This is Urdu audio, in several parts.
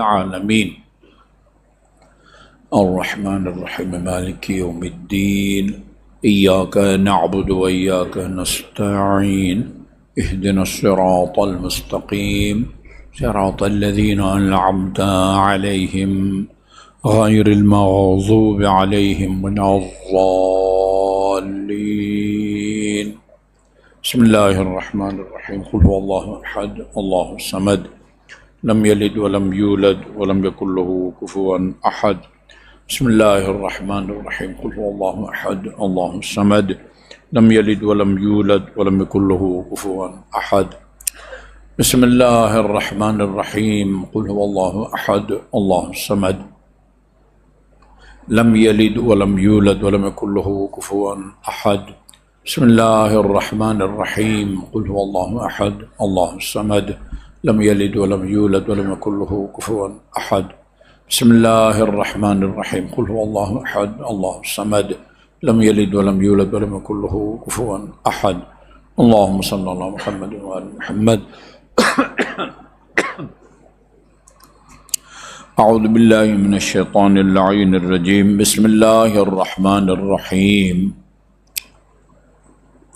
العالمين الرحمن الرحيم مالك يوم الدين إياك نعبد وإياك نستعين اهدنا الصراط المستقيم صراط الذين أنعمت عليهم غير المغضوب عليهم ولا الضالين بسم الله الرحمن الرحيم قل هو الله أحد الله الصمد لم يلد ولم يولد ولم يكن له كفوا أحد بسم الله الرحمن الرحيم قل هو الله أحد الله الصمد لم يلد ولم يولد ولم يكن له كفوا أحد بسم الله الرحمن الرحيم قل هو الله أحد الله الصمد لم يلد ولم يولد ولم يكن له كفوا أحد بسم الله الرحمن الرحيم قل هو الله أحد الله الصمد لم يلد ولم يولد ولم يكن له كفوا أحد بسم الله الرحمن الرحيم قل هو الله أحد الله الصمد لم يلد ولم يولد ولم يكن له كفوا أحد اللهم صل على محمد وآل محمد أعوذ بالله من الشيطان اللعين الرجيم بسم الله الرحمن الرحيم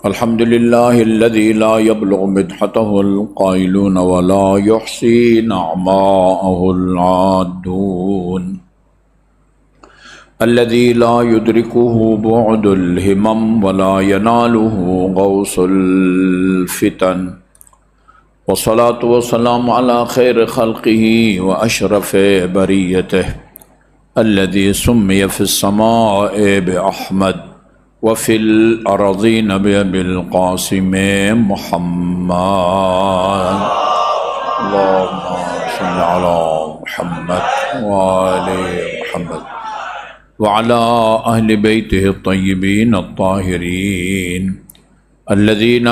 الحمد لله الذي لا يبلغ مدحته القائلون ولا يحصي نعماءه العادون الذي لا يدركه بعد الهمم ولا يناله غوص الفتن والصلاة والسلام على خير خلقه وأشرف بريته الذي سمي في السماء بأحمد وفي الأرضين بأبي القاسم محمد اللهم صل على محمد وآل محمد وعلى أهل بيته الطيبين الطاهرين الذين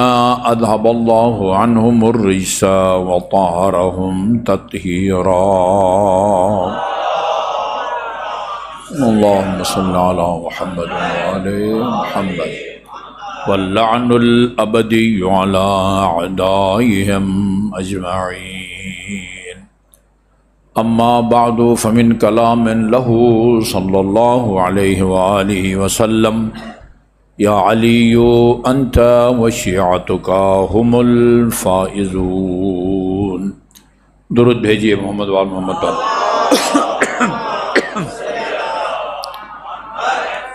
أذهب الله عنهم الرجس وطهرهم تطهيرا اللهم صل على محمد وآل محمد واللعن الأبدي على أعدائهم أجمعين أما بعد فمن كلام له صلى الله عليه وآله وسلم يا علي أنت وشيعتك هم الفائزون درود بھیجیے محمد وآل محمد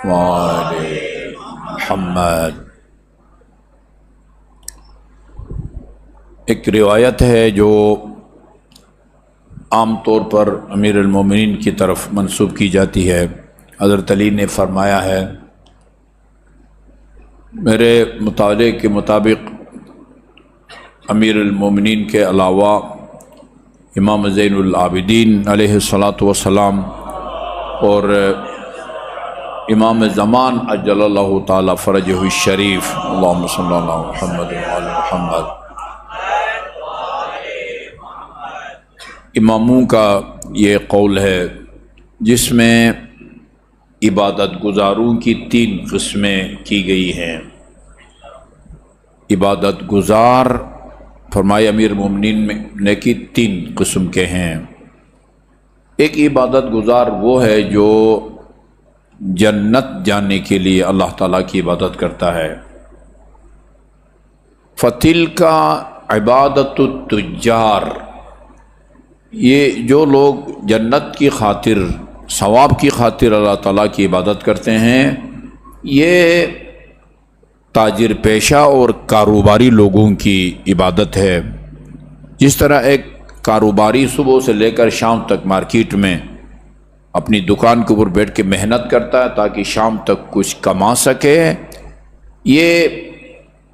وآل محمد۔ ایک روایت ہے جو عام طور پر امیر المومنین کی طرف منسوب کی جاتی ہے۔ حضرت علی نے فرمایا ہے، میرے مطالعے کے مطابق امیر المومنین کے علاوہ امام زین العابدین علیہ الصلاۃ والسلام اور امام زمان اجل اللہ تعالی فرجہ الشریف اللہم صلی اللہ علیہ محمد وآل محمد، اماموں کا یہ قول ہے جس میں عبادت گزاروں کی 3 قسمیں کی گئی ہیں۔ عبادت گزار فرمایا امیر المومنین نے کی 3 قسم کے ہیں۔ ایک عبادت گزار وہ ہے جو جنت جانے کے لیے اللہ تعالیٰ کی عبادت کرتا ہے۔ فَتِلْكَ عبادت التجار، یہ جو لوگ جنت کی خاطر ثواب کی خاطر اللہ تعالیٰ کی عبادت کرتے ہیں، یہ تاجر پیشہ اور کاروباری لوگوں کی عبادت ہے۔ جس طرح ایک کاروباری صبح سے لے کر شام تک مارکیٹ میں اپنی دکان کے اوپر بیٹھ کے محنت کرتا ہے تاکہ شام تک کچھ کما سکے، یہ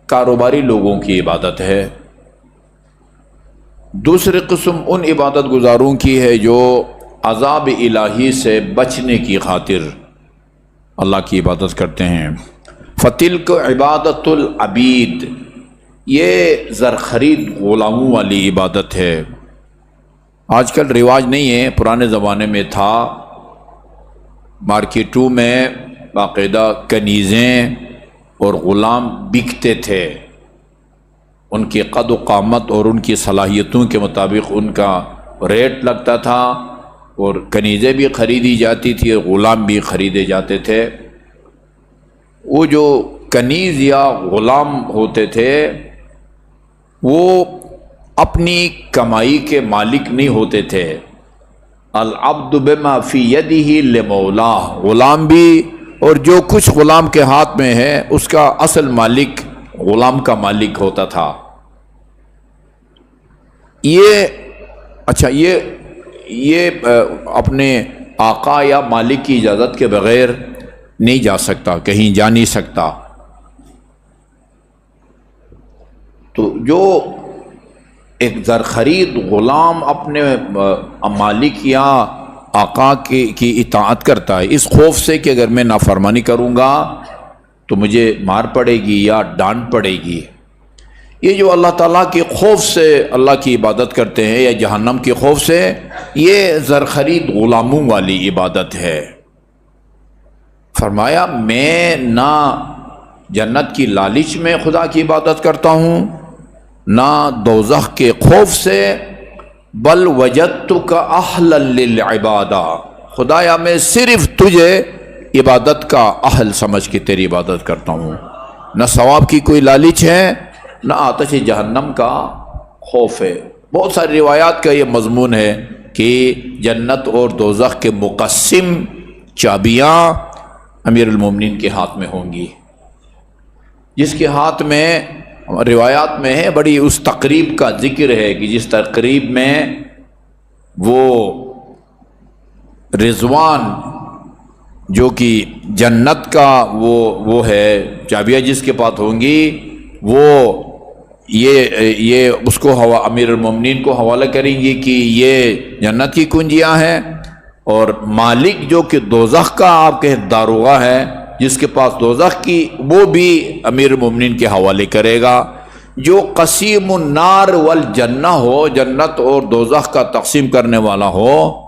کاروباری لوگوں کی عبادت ہے۔ دوسری قسم ان عبادت گزاروں کی ہے جو عذاب الہی سے بچنے کی خاطر اللہ کی عبادت کرتے ہیں۔ فَتِلْكَ عبادت العبید، یہ زر خرید غلاموں والی عبادت ہے۔ آج کل رواج نہیں ہے، پرانے زمانے میں تھا، مارکیٹوں میں باقاعدہ کنیزیں اور غلام بکتے تھے، ان کی قد و قامت اور ان کی صلاحیتوں کے مطابق ان کا ریٹ لگتا تھا اور کنیزیں بھی خریدی جاتی تھی اور غلام بھی خریدے جاتے تھے۔ وہ جو کنیز یا غلام ہوتے تھے وہ اپنی کمائی کے مالک نہیں ہوتے تھے۔ العبد بما فی یدہ لمولاہ، غلام بھی اور جو کچھ غلام کے ہاتھ میں ہے اس کا اصل مالک غلام کا مالک ہوتا تھا۔ یہ اپنے آقا یا مالک کی اجازت کے بغیر نہیں جا سکتا، کہیں جا نہیں سکتا۔ تو جو ایک زر خرید غلام اپنے مالک یا آقا کی اطاعت کرتا ہے اس خوف سے کہ اگر میں نافرمانی کروں گا تو مجھے مار پڑے گی یا ڈانٹ پڑے گی، یہ جو اللہ تعالیٰ کے خوف سے اللہ کی عبادت کرتے ہیں یا جہنم کے خوف سے، یہ زر خرید غلاموں والی عبادت ہے۔ فرمایا میں نہ جنت کی لالچ میں خدا کی عبادت کرتا ہوں نہ دوزخ کے خوف سے، بل وجدتک اہلا للعبادہ، خدایا میں صرف تجھے عبادت کا اہل سمجھ کے تیری عبادت کرتا ہوں، نہ ثواب کی کوئی لالچ ہے نہ آتش جہنم کا خوف ہے۔ بہت ساری روایات کا یہ مضمون ہے کہ جنت اور دوزخ کے مقسم چابیاں امیر المومنین کے ہاتھ میں ہوں گی، جس کے ہاتھ میں روایات میں ہے، بڑی اس تقریب کا ذکر ہے کہ جس تقریب میں وہ رضوان جو کہ جنت کا وہ ہے چابیاں جس کے پاس ہوں گی، وہ یہ اس کو امیر المومنین کو حوالہ کریں گی کہ یہ جنت کی کنجیاں ہیں، اور مالک جو کہ دوزخ کا آپ کے داروغہ ہے جس کے پاس دوزخ کی، وہ بھی امیر المومنین کے حوالے کرے گا۔ جو قسیم النار والجنہ ہو، جنت اور دوزخ کا تقسیم کرنے والا ہو،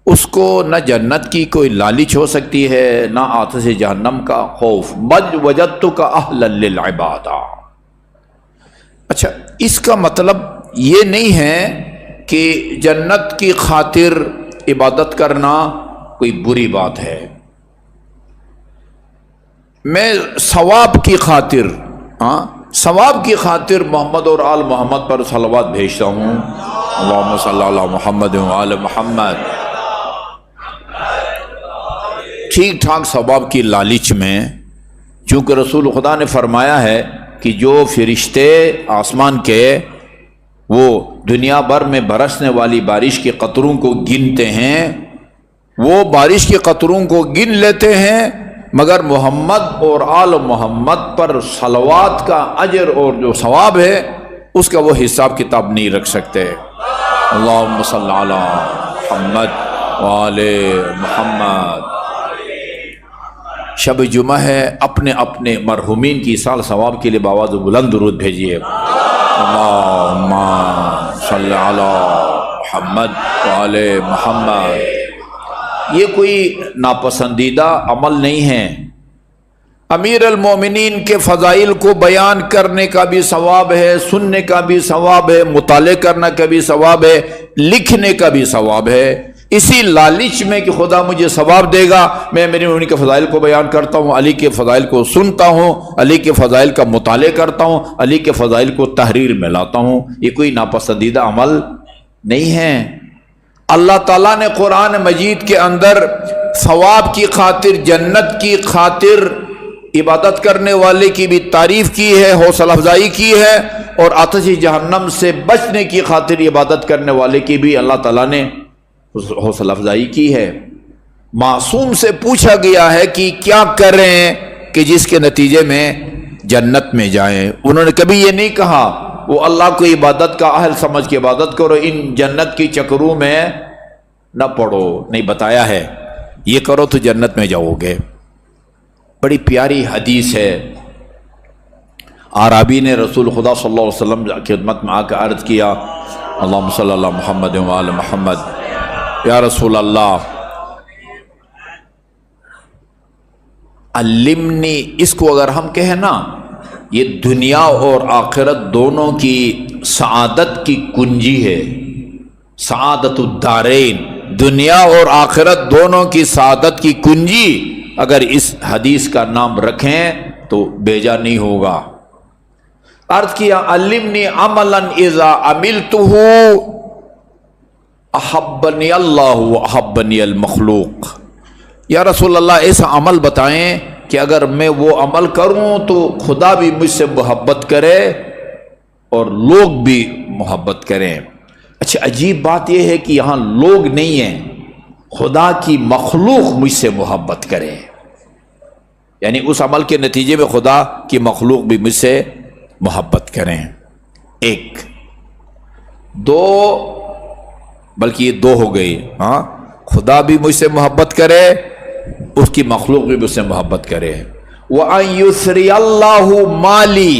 اس کو نہ جنت کی کوئی لالچ ہو سکتی ہے نہ آتش جہنم کا خوف۔ بل وجدتک اہلا للعبادہ۔ اچھا، اس کا مطلب یہ نہیں ہے کہ جنت کی خاطر عبادت کرنا کوئی بری بات ہے۔ میں ثواب کی خاطر ثواب کی خاطر محمد اور آل محمد پر صلوات بھیجتا ہوں، اللہم صلی علی محمد و آل محمد، ٹھیک ٹھاک ثواب کی لالچ میں، چونکہ رسول خدا نے فرمایا ہے کہ جو فرشتے آسمان کے وہ دنیا بھر میں برسنے والی بارش کے قطروں کو گنتے ہیں، وہ بارش کے قطروں کو گن لیتے ہیں، مگر محمد اور آل محمد پر صلوات کا اجر اور جو ثواب ہے اس کا وہ حساب کتاب نہیں رکھ سکتے۔ اللہم صلی علی محمد وآل محمد۔ شب جمعہ ہے، اپنے اپنے مرحومین کی سال ثواب کے لیے بآواز بلند درود بھیجیے۔ اللہم صلی علی محمد وآل محمد۔ یہ کوئی ناپسندیدہ عمل نہیں ہے۔ امیر المومنین کے فضائل کو بیان کرنے کا بھی ثواب ہے، سننے کا بھی ثواب ہے، مطالعہ کرنے کا بھی ثواب ہے، لکھنے کا بھی ثواب ہے۔ اسی لالچ میں کہ خدا مجھے ثواب دے گا، میں میرے ان کے فضائل کو بیان کرتا ہوں، علی کے فضائل کو سنتا ہوں، علی کے فضائل کا مطالعہ کرتا ہوں، علی کے فضائل کو تحریر میں لاتا ہوں۔ یہ کوئی ناپسندیدہ عمل نہیں ہے۔ اللہ تعالیٰ نے قرآن مجید کے اندر ثواب کی خاطر، جنت کی خاطر عبادت کرنے والے کی بھی تعریف کی ہے، حوصلہ افزائی کی ہے، اور آتش جہنم سے بچنے کی خاطر عبادت کرنے والے کی بھی اللہ تعالیٰ نے حوصلہ افزائی کی ہے۔ معصوم سے پوچھا گیا ہے کہ کیا کریں کہ جس کے نتیجے میں جنت میں جائیں، انہوں نے کبھی یہ نہیں کہا وہ اللہ کو عبادت کا اہل سمجھ کے عبادت کرو، ان جنت کی چکروں میں نہ پڑو، نہیں بتایا ہے یہ کرو تو جنت میں جاؤ گے۔ بڑی پیاری حدیث ہے۔ اعرابی نے رسول خدا صلی اللہ علیہ وسلم کی خدمت میں آ کر عرض کیا، اللہم صلی اللہ محمد و آل محمد، یا رسول اللہ علمنی، اس کو اگر ہم کہیں نا، یہ دنیا اور آخرت دونوں کی سعادت کی کنجی ہے، سعادت الدارین، دنیا اور آخرت دونوں کی سعادت کی کنجی اگر اس حدیث کا نام رکھیں تو بیجا نہیں ہوگا۔ عرض کیا علمنی عملا اذا عملتہ احبنی اللہ واحبنی المخلوق، یا رسول اللہ ایسا عمل بتائیں کہ اگر میں وہ عمل کروں تو خدا بھی مجھ سے محبت کرے اور لوگ بھی محبت کریں۔ اچھا عجیب بات یہ ہے کہ یہاں لوگ نہیں ہیں، خدا کی مخلوق مجھ سے محبت کرے، یعنی اس عمل کے نتیجے میں خدا کی مخلوق بھی مجھ سے محبت کریں۔ ایک دو، بلکہ یہ دو ہو گئی، ہاں، خدا بھی مجھ سے محبت کرے، اس کی مخلوق بھی مجھ سے محبت کرے۔ وَأَن يُثْرِيَ اللَّهُ مَالِي،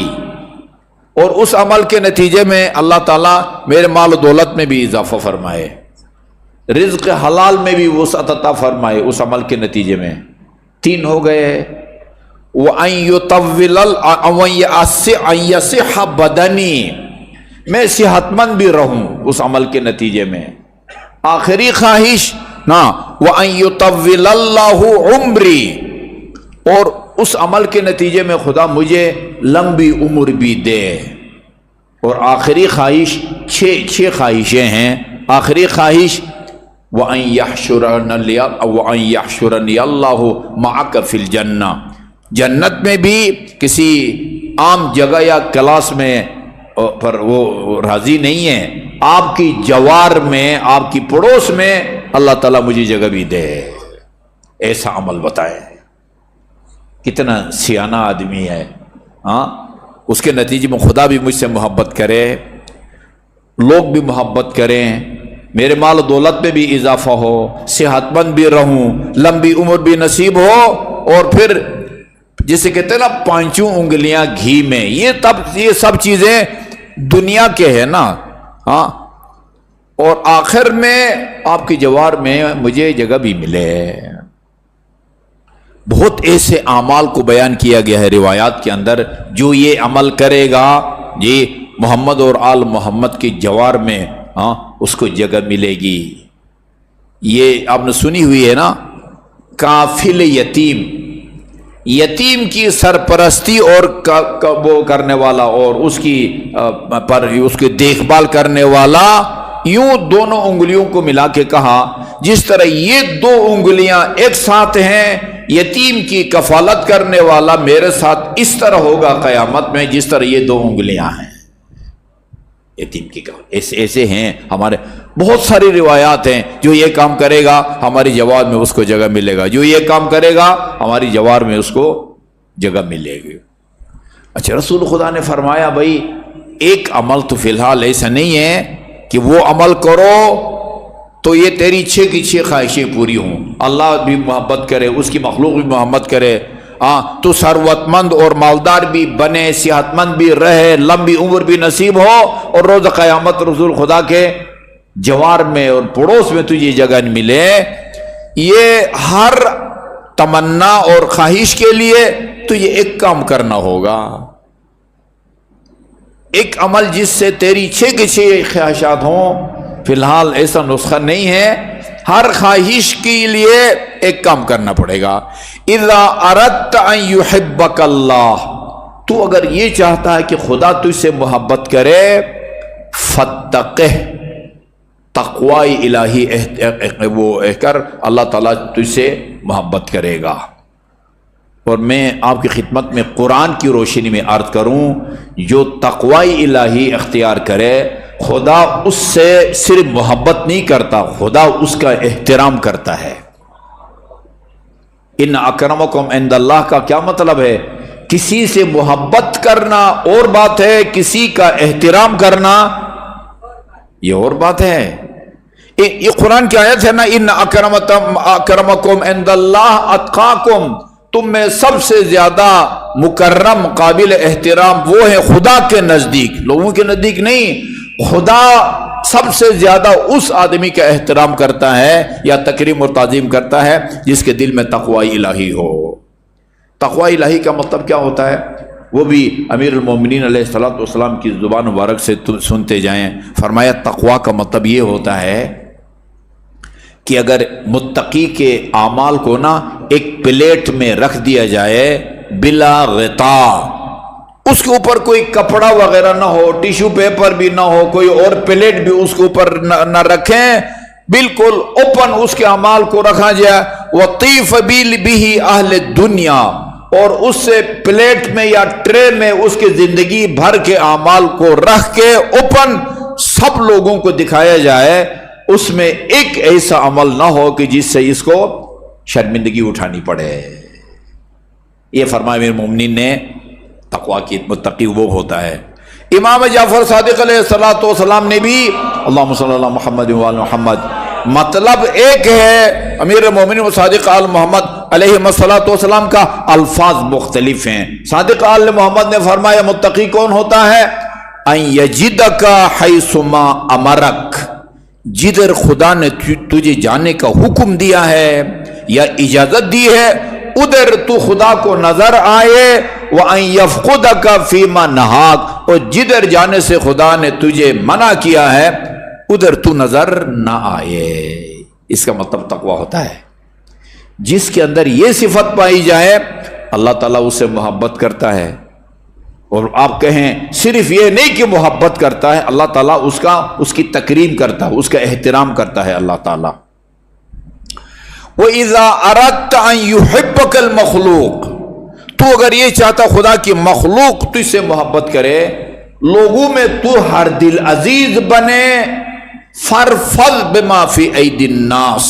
اور اس عمل کے نتیجے میں اللہ تعالیٰ میرے مال و دولت میں بھی اضافہ فرمائے، رزق حلال میں بھی وسعت عطا فرمائے اس عمل کے نتیجے میں۔ تین ہو گئے۔ وَأَن يُطَوِّلَ أَن يَصِحَّ بَدَنِي، میں صحت مند بھی رہوں اس عمل کے نتیجے میں۔ آخری خواہش نا وَأَن يُطَوِّلَ اللَّهُ عُمْرِي، اور اس عمل کے نتیجے میں خدا مجھے لمبی عمر بھی دے۔ اور آخری خواہش، چھ خواہشیں ہیں۔ آخری خواہش وَأَن يَحْشُرَنِيَ اللَّهُ مَعَكَ فِي الْجَنَّةِ، جنت میں بھی کسی عام جگہ یا کلاس میں پر وہ راضی نہیں ہے، آپ کی جوار میں، آپ کی پڑوس میں اللہ تعالیٰ مجھے جگہ بھی دے۔ ایسا عمل بتائے، کتنا سیانہ آدمی ہے، ہاں، اس کے نتیجے میں خدا بھی مجھ سے محبت کرے، لوگ بھی محبت کریں، میرے مال و دولت میں بھی اضافہ ہو، صحت مند بھی رہوں، لمبی عمر بھی نصیب ہو، اور پھر جسے کہتے ہیں نا پانچوں انگلیاں گھی میں، یہ سب چیزیں دنیا کے ہیں نا، ہاں، اور آخر میں آپ کی جوار میں مجھے جگہ بھی ملے۔ بہت ایسے اعمال کو بیان کیا گیا ہے روایات کے اندر، جو یہ عمل کرے گا یہ محمد اور آل محمد کی جوار میں، ہاں، اس کو جگہ ملے گی۔ یہ آپ نے سنی ہوئی ہے نا، کافل یتیم، یتیم کی سرپرستی اور وہ کرنے والا اور اس کی دیکھ بھال کرنے والا، یوں دونوں انگلیوں کو ملا کے کہا جس طرح یہ دو انگلیاں ایک ساتھ ہیں، یتیم کی کفالت کرنے والا میرے ساتھ اس طرح ہوگا قیامت میں جس طرح یہ دو انگلیاں ہیں یتیم کی کفالت۔ ایسے ہیں ہمارے بہت ساری روایات ہیں، جو یہ کام کرے گا ہماری جوار میں اس کو جگہ ملے گا، جو یہ کام کرے گا ہماری جوار میں اس کو جگہ ملے گی۔ اچھا رسول خدا نے فرمایا بھائی ایک عمل تو فی الحال ایسا نہیں ہے کہ وہ عمل کرو تو یہ تیری 6 کی 6 خواہشیں پوری ہوں، اللہ بھی محبت کرے، اس کی مخلوق بھی محبت کرے، تو ثروت مند اور مالدار بھی بنے، صحت مند بھی رہے، لمبی عمر بھی نصیب ہو، اور روز قیامت رسول خدا کے جوار میں اور پڑوس میں تجھے جگہ ملے۔ یہ ہر تمنا اور خواہش کے لیے تجھے ایک کام کرنا ہوگا، ایک عمل جس سے تیری 6 کی 6 خواہشات ہوں۔ فی الحال ایسا نسخہ نہیں ہے، ہر خواہش کے لیے ایک کام کرنا پڑے گا۔ اذا اردت ان يحبك اللہ، تو اگر یہ چاہتا ہے کہ خدا تجھ سے محبت کرے، فتقہ، تقوی الہی وہ کر، اللہ تعالیٰ تجھ سے محبت کرے گا۔ اور میں آپ کی خدمت میں قرآن کی روشنی میں عرض کروں، جو تقوی الہی اختیار کرے خدا اس سے صرف محبت نہیں کرتا، خدا اس کا احترام کرتا ہے۔ ان اکرمکم عند اللہ کا کیا مطلب ہے؟ کسی سے محبت کرنا اور بات ہے، کسی کا احترام کرنا یہ اور بات ہے۔ یہ قرآن کی آیت ہے نا، ان اکرمکم عند اللہ اتقاکم، تم میں سب سے زیادہ مکرم قابل احترام وہ ہے خدا کے نزدیک، لوگوں کے نزدیک نہیں۔ خدا سب سے زیادہ اس آدمی کا احترام کرتا ہے یا تکریم اور تعظیم کرتا ہے جس کے دل میں تقوی الہی ہو۔ تقوی الہی کا مطلب کیا ہوتا ہے وہ بھی امیر المومنین علیہ الصلوۃ والسلام کی زبان مبارک سے سنتے جائیں۔ فرمایا تقوی کا مطلب یہ ہوتا ہے کہ اگر متقی کے اعمال کو نا ایک پلیٹ میں رکھ دیا جائے بلا غطاء، اس کے اوپر کوئی کپڑا وغیرہ نہ ہو، ٹیشو پیپر بھی نہ ہو، کوئی اور پلیٹ بھی اس کے اوپر نہ رکھیں، بالکل اوپن اس کے اعمال کو رکھا جائے، وطیف بہ اہل دنیا، اور اس سے پلیٹ میں یا ٹرے میں اس کی زندگی بھر کے اعمال کو رکھ کے اوپن سب لوگوں کو دکھایا جائے، اس میں ایک ایسا عمل نہ ہو کہ جس سے اس کو شرمندگی اٹھانی پڑے۔ یہ فرمایا امیر المومنین نے، تقوی کی متقی وہ ہوتا ہے۔ امام جعفر صادق علیہ السلام نے بھی اللہم صلی اللہ محمد وعلی محمد، مطلب ایک ہے، امیر المومنین و صادق آل محمد علیہ السلام کا الفاظ مختلف ہیں۔ صادق آل محمد نے فرمایا متقی کون ہوتا ہے؟ ان یجدک حیثما امرک، جدھر خدا نے تجھے جانے کا حکم دیا ہے یا اجازت دی ہے ادھر تو خدا کو نظر آئے، وَأَن يَفْقُدَكَ فِيمَا نَهَاكَ، اور جدھر جانے سے خدا نے تجھے منع کیا ہے ادھر تو نظر نہ آئے۔ اس کا مطلب تقوی ہوتا ہے جس کے اندر یہ صفت پائی جائے اللہ تعالیٰ اسے محبت کرتا ہے، اور آپ کہیں صرف یہ نہیں کہ محبت کرتا ہے، اللہ تعالیٰ اس کی تکریم کرتا ہے، اس کا احترام کرتا ہے اللہ تعالیٰ۔ وَإِذَا أَرَدْتَ أَن يُحِبَّكَ الْمَخْلُوقِ، تو اگر یہ چاہتا خدا کی مخلوق تجھ سے محبت کرے، لوگوں میں تو ہر دل عزیز بنے، فَارْفَضْ بِمَا فِي أَيْدِي النَّاسِ۔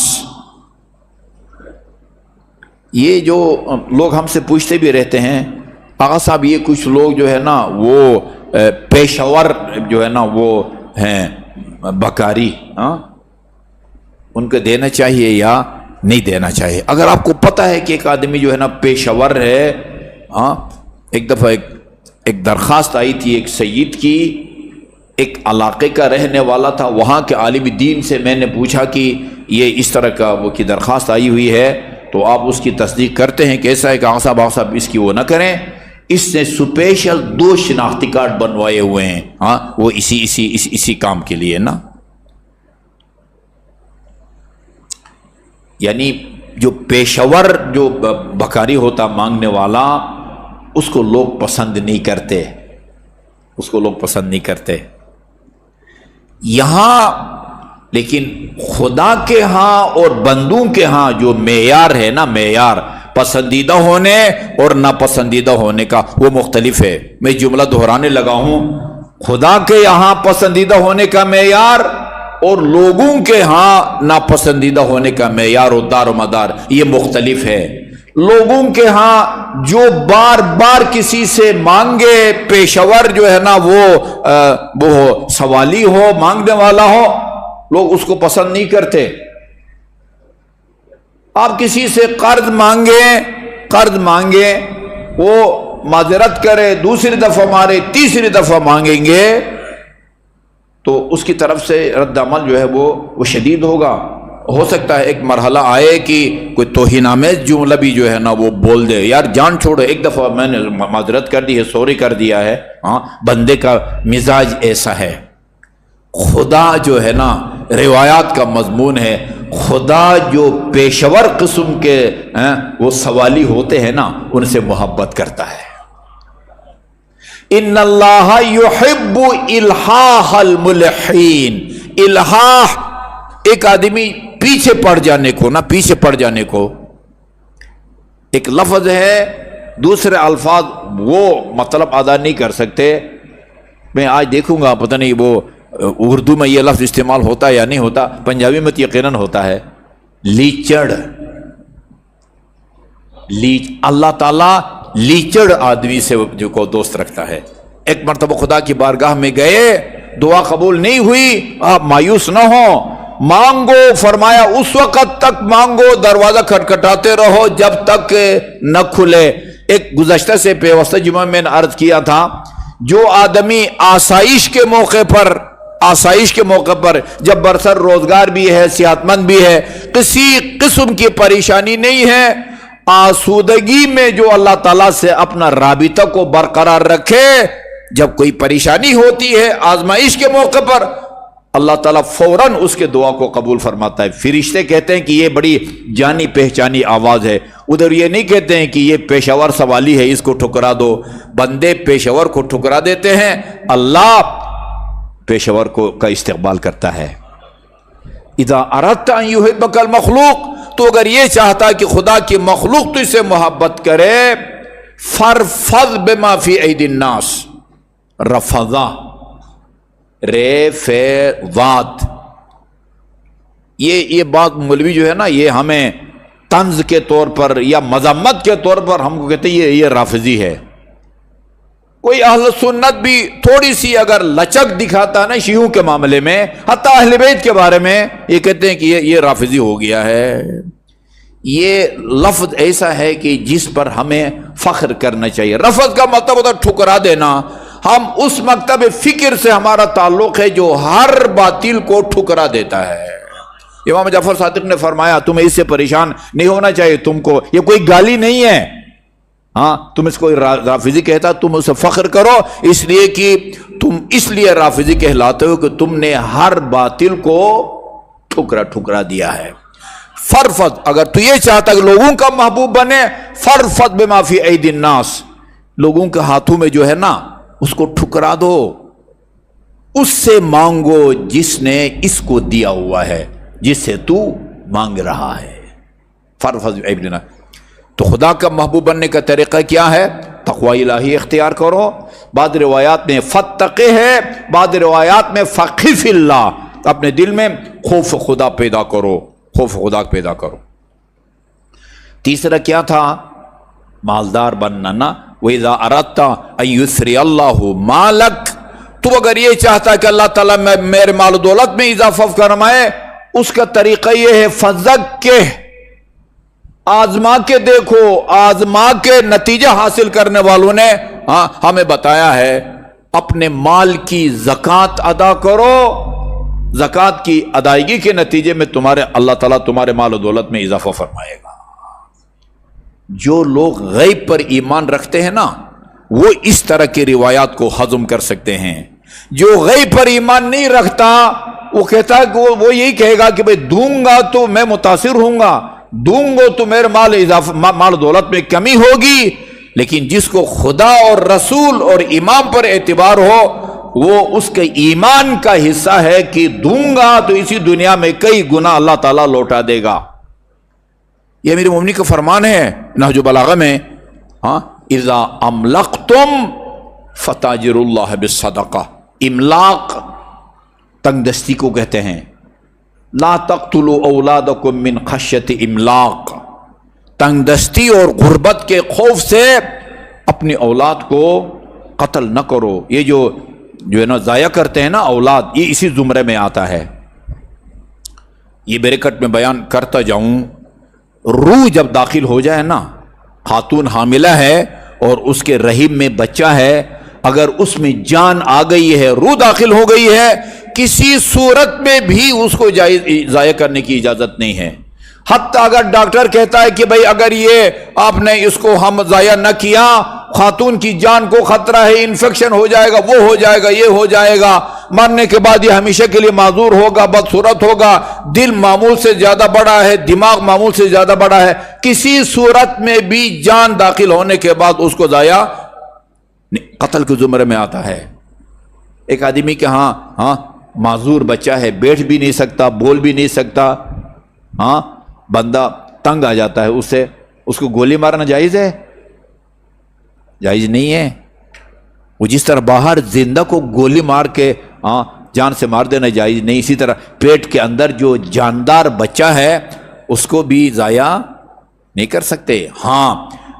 یہ جو لوگ ہم سے پوچھتے بھی رہتے ہیں آقا صاحب، یہ کچھ لوگ جو ہے نا وہ پیشور جو ہے نا وہ ہیں بکاری، ان کو دینا چاہیے یا نہیں دینا چاہیے؟ اگر آپ کو پتہ ہے کہ ایک آدمی جو ہے نا پیشور ہے، ایک دفعہ ایک درخواست آئی تھی ایک سید کی، ایک علاقے کا رہنے والا تھا، وہاں کے عالم دین سے میں نے پوچھا کہ یہ اس طرح کا وہ کی درخواست آئی ہوئی ہے تو آپ اس کی تصدیق کرتے ہیں کہ ایسا ہے کہ آقا صاحب اس کی وہ نہ کریں؟ اس نے سپیشل 2 شناختی کارڈ بنوائے ہوئے ہیں، وہ اسی کام کے لیے نا۔ یعنی جو پیشور جو بکاری ہوتا مانگنے والا، اس کو لوگ پسند نہیں کرتے، اس کو لوگ پسند نہیں کرتے یہاں، لیکن خدا کے ہاں اور بندوں کے ہاں جو معیار ہے نا، معیار پسندیدہ ہونے اور ناپسندیدہ ہونے کا وہ مختلف ہے۔ میں جملہ دہرانے لگا ہوں، خدا کے یہاں پسندیدہ ہونے کا معیار اور لوگوں کے ہاں ناپسندیدہ ہونے کا معیار و دار و مدار یہ مختلف ہے۔ لوگوں کے ہاں جو بار بار کسی سے مانگے، پیشور جو ہے نا وہ سوالی ہو، مانگنے والا ہو، لوگ اس کو پسند نہیں کرتے۔ آپ کسی سے قرض مانگے، وہ معذرت کرے، دوسری دفعہ مارے، تیسری دفعہ مانگیں گے تو اس کی طرف سے رد عمل جو ہے وہ شدید ہوگا۔ ہو سکتا ہے ایک مرحلہ آئے کہ کوئی توہین آمیز جملہ بھی جو ہے نا وہ بول دے، یار جان چھوڑو، ایک دفعہ میں نے معذرت کر دی ہے، سوری کر دیا ہے۔ بندے کا مزاج ایسا ہے۔ خدا جو ہے نا، روایات کا مضمون ہے، خدا جو پیشور قسم کے وہ سوالی ہوتے ہیں نا، ان سے محبت کرتا ہے۔ ان اللہ یحب الحاح الملحین، الحاح ایک آدمی پیچھے پڑ جانے کو ایک لفظ ہے، دوسرے الفاظ وہ مطلب ادا نہیں کر سکتے۔ میں آج دیکھوں گا، پتہ نہیں وہ اردو میں یہ لفظ استعمال ہوتا ہے یا نہیں ہوتا، پنجابی میں تو یقیناً ہوتا ہے، لیچڑ۔ اللہ تعالیٰ لیچڑ آدمی سے جو کو دوست رکھتا ہے۔ ایک مرتبہ خدا کی بارگاہ میں گئے، دعا قبول نہیں ہوئی، آپ مایوس نہ ہو، مانگو، فرمایا اس وقت تک مانگو، دروازہ کھٹکھٹاتے رہو جب تک نہ کھلے۔ ایک گزشتہ سے پیوستہ جمعہ میں نے عرض کیا تھا، جو آدمی آسائش کے موقع پر جب برسر روزگار بھی ہے، صحت مند بھی ہے، کسی قسم کی پریشانی نہیں ہے، آسودگی میں جو اللہ تعالیٰ سے اپنا رابطہ کو برقرار رکھے، جب کوئی پریشانی ہوتی ہے آزمائش کے موقع پر، اللہ تعالیٰ فوراً اس کے دعا کو قبول فرماتا ہے۔ فرشتے کہتے ہیں کہ یہ بڑی جانی پہچانی آواز ہے، ادھر یہ نہیں کہتے ہیں کہ یہ پیشاور سوالی ہے، اس کو ٹھکرا دو۔ بندے پیشاور کو ٹھکرا دیتے ہیں، اللہ پیشاور کو کا استقبال کرتا ہے۔ اذا اردت ان یحبک المخلوق، تو اگر یہ چاہتا ہے کہ خدا کی مخلوق تو اسے محبت کرے، فرفض بما فی ایدی الناس، رفضا ریفضات، یہ بات مولوی جو ہے نا، یہ ہمیں طنز کے طور پر یا مذمت کے طور پر ہم کو کہتے ہیں یہ رافضی ہے۔ کوئی اہل سنت بھی تھوڑی سی اگر لچک دکھاتا ہے نا شیعوں کے معاملے میں، حتیٰ اہل بیت کے بارے میں، یہ کہتے ہیں کہ یہ رافضی ہو گیا ہے۔ یہ لفظ ایسا ہے کہ جس پر ہمیں فخر کرنا چاہیے۔ رفض کا مطلب ہوتا ہے ٹھکرا دینا۔ ہم اس مکتب فکر سے ہمارا تعلق ہے جو ہر باطل کو ٹھکرا دیتا ہے۔ امام جعفر صادق نے فرمایا تمہیں اس سے پریشان نہیں ہونا چاہیے، تم کو یہ کوئی گالی نہیں ہے، ہاں تم اس کو رافضی کہتا، تم اسے فخر کرو، اس لیے کہ تم اس لیے رافضی کہلاتے ہو کہ تم نے ہر باطل کو ٹھکرا دیا ہے۔ فرفض، اگر تو یہ چاہتا کہ لوگوں کا محبوب بنے، فرفض بما فی ایدی الناس، لوگوں کے ہاتھوں میں جو ہے نا اس کو ٹھکرا دو، اس سے مانگو جس نے اس کو دیا ہوا ہے، جس سے تو مانگ رہا ہے۔ فرفض بما فی ایدی الناس۔ تو خدا کا محبوب بننے کا طریقہ کیا ہے؟ تقوی الہی اختیار کرو۔ بعض روایات میں فتقی ہے، بعض روایات میں فقہ فی اللہ، اپنے دل میں خوف خدا پیدا کرو، خوف خدا پیدا کرو۔ تیسرا کیا تھا؟ مالدار بننا نا۔ وَإِذَا أَرَدْتَ أَن يُثْرِيَ اللَّهُ مَالَكَ، تو اگر یہ چاہتا ہے کہ اللہ تعالیٰ میرے مال و دولت میں اضافہ فرمائے، اس کا طریقہ یہ ہے فَزَكِّهْ، آزما کے دیکھو، آزما کے نتیجہ حاصل کرنے والوں نے ہمیں بتایا ہے اپنے مال کی زکوٰۃ ادا کرو، زکوٰۃ کی ادائیگی کے نتیجے میں اللہ تعالیٰ تمہارے مال و دولت میں اضافہ فرمائے گا۔ جو لوگ غیب پر ایمان رکھتے ہیں نا، وہ اس طرح کی روایات کو ہضم کر سکتے ہیں۔ جو غیب پر ایمان نہیں رکھتا، وہ کہتا ہے کہ وہ یہی کہے گا کہ بھئی دوں گا تو میں متاثر ہوں گا، دوں گا تو میرے مال و دولت میں کمی ہوگی۔ لیکن جس کو خدا اور رسول اور امام پر اعتبار ہو، وہ اس کے ایمان کا حصہ ہے کہ دوں گا تو اسی دنیا میں کئی گنا اللہ تعالیٰ لوٹا دے گا۔ یہ امیر المومنین کا فرمان ہے نہج البلاغہ میں، اذا املقتم فتاجروا اللہ بالصدقہ۔ املاق تنگ دستی کو کہتے ہیں۔ لا تقتلوا اولادکم من خشیۃ املاق، تنگ دستی اور غربت کے خوف سے اپنی اولاد کو قتل نہ کرو۔ یہ جو ہے نا ضائع کرتے ہیں نا اولاد، یہ اسی زمرے میں آتا ہے۔ یہ بریکٹ میں بیان کرتا جاؤں، روح جب داخل ہو جائے نا، خاتون حاملہ ہے اور اس کے رحم میں بچہ ہے، اگر اس میں جان آ گئی ہے، روح داخل ہو گئی ہے، کسی صورت میں بھی اس کو ضائع کرنے کی اجازت نہیں ہے۔ حتیٰ اگر ڈاکٹر کہتا ہے کہ بھئی اگر یہ آپ نے اس کو ہم ضائع نہ کیا، خاتون کی جان کو خطرہ ہے، انفیکشن ہو جائے گا، وہ ہو جائے گا، یہ ہو جائے گا، مرنے کے بعد یہ ہمیشہ کے لیے معذور ہوگا، بدصورت ہوگا، دل معمول سے زیادہ بڑا ہے، دماغ معمول سے زیادہ بڑا ہے، کسی صورت میں بھی جان داخل ہونے کے بعد اس کو ضائع قتل کے زمرے میں آتا ہے۔ ایک آدمی کے ہاں معذور بچہ ہے، بیٹھ بھی نہیں سکتا، بول بھی نہیں سکتا، بندہ تنگ آ جاتا ہے اس کو گولی مارنا جائز ہے؟ جائز نہیں ہے۔ وہ جس طرح باہر زندہ کو گولی مار کے جان سے مار دینا جائز نہیں، اسی طرح پیٹ کے اندر جو جاندار بچہ ہے اس کو بھی ضائع نہیں کر سکتے۔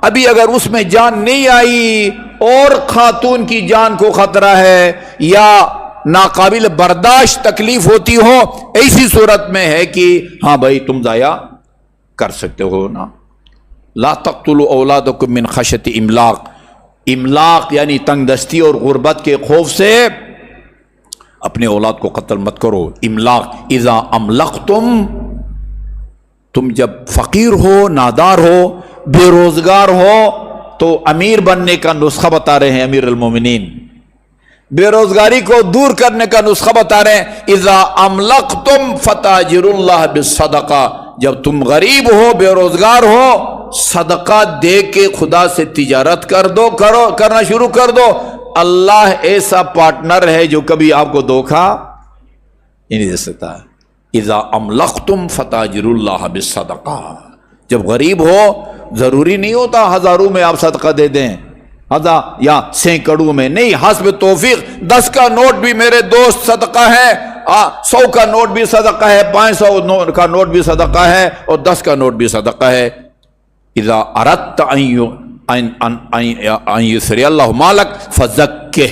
ابھی اگر اس میں جان نہیں آئی اور خاتون کی جان کو خطرہ ہے یا ناقابل برداشت تکلیف ہوتی ہو، ایسی صورت میں ہے کہ بھائی تم ضائع کر سکتے ہو نا۔ لا تقتلوا اولادکم من خشیۃ املاق، املاق یعنی تنگ دستی اور غربت کے خوف سے اپنے اولاد کو قتل مت کرو۔ املاق، اذا املقتم، تم جب فقیر ہو، نادار ہو، بے روزگار ہو، تو امیر بننے کا نسخہ بتا رہے ہیں امیر المومنین۔ بے روزگاری کو دور کرنے کا نسخہ بتا رہے ہیں، اذا املقتم فتاجروا اللہ بالصدقہ، جب تم غریب ہو، بے روزگار ہو، صدقہ دے کے خدا سے تجارت کرنا شروع کر دو۔ اللہ ایسا پارٹنر ہے جو کبھی آپ کو دھوکہ نہیں دے سکتا۔ اذا املقتم فتاجروا اللہ بالصدقہ، جب غریب ہو ضروری نہیں ہوتا ہزاروں میں آپ صدقہ دے دیں، یا سینکڑوں میں نہیں، حسب توفیق۔ 10 کا نوٹ بھی میرے دوست صدقہ ہے، 100 کا نوٹ بھی صدقہ ہے، 500 کا نوٹ بھی صدقہ ہے، اور 10 کا نوٹ بھی صدقہ ہے۔ اذا اردت ان یسری اللہ مالک فزکہ،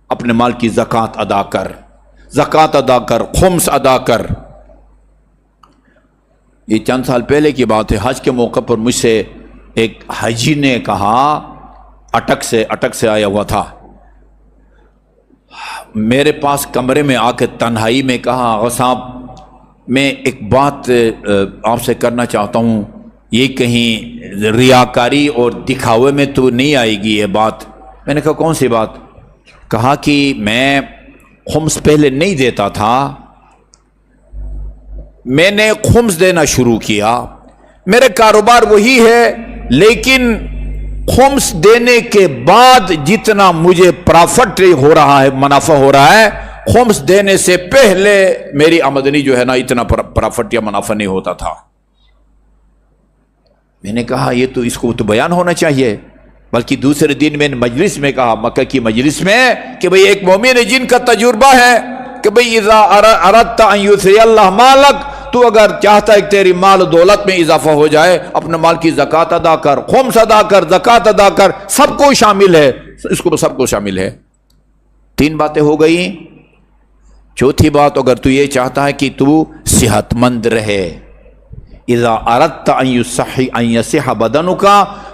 اپنے مال کی زکوٰۃ ادا کر، زکوٰۃ ادا کر، خمس ادا کر۔ یہ چند سال پہلے کی بات ہے، حج کے موقع پر مجھ سے ایک حاجی نے کہا، اٹک سے آیا ہوا تھا، میرے پاس کمرے میں آ کے تنہائی میں کہا، آغا صاحب میں ایک بات آپ سے کرنا چاہتا ہوں، یہ کہیں ریاکاری اور دکھاوے میں تو نہیں آئے گی یہ بات؟ میں نے کہا کون سی بات؟ کہا کہ میں خمس پہلے نہیں دیتا تھا، میں نے خمس دینا شروع کیا، میرے کاروبار وہی ہے، لیکن خمس دینے کے بعد جتنا مجھے پرافٹ ہو رہا ہے، منافع ہو رہا ہے، خمس دینے سے پہلے میری آمدنی جو ہے نا اتنا پرافٹ یا منافع نہیں ہوتا تھا۔ میں نے کہا یہ تو اس کو تو بیان ہونا چاہیے، بلکہ دوسرے دن میں نے مجلس میں کہا، مکہ کی مجلس میں، کہ بھئی ایک مومن ہے جن کا تجربہ ہے کہ بھئی اذا اردت ان یثری اللہ مالک، تو اگر چاہتا ہے کہ تیری مال و دولت میں اضافہ ہو جائے، اپنے مال کی زکوٰۃ ادا کر، خمس ادا کر، زکوٰۃ ادا کر، سب کو شامل ہے، اس کو سب کو شامل ہے۔ 3 باتیں ہو گئی۔ چوتھی بات، اگر تو یہ چاہتا ہے کہ تو صحت مند رہے، اذا اردت ان یصح بدنک،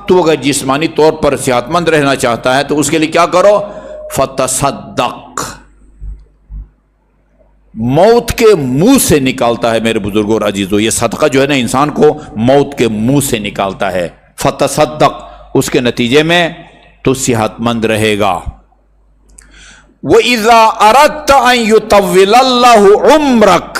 تو اگر جسمانی طور پر صحت مند رہنا چاہتا ہے تو اس کے لیے کیا کرو؟ فتصدق، موت کے منہ سے نکالتا ہے میرے بزرگوں اور عزیزوں، یہ صدقہ جو ہے نا انسان کو موت کے منہ سے نکالتا ہے۔ فتصدق، اس کے نتیجے میں تو صحت مند رہے گا۔ وَإِذَا أَرَدْتَ أَن يُطَوِّلَ اللَّهُ عُمْرَكَ،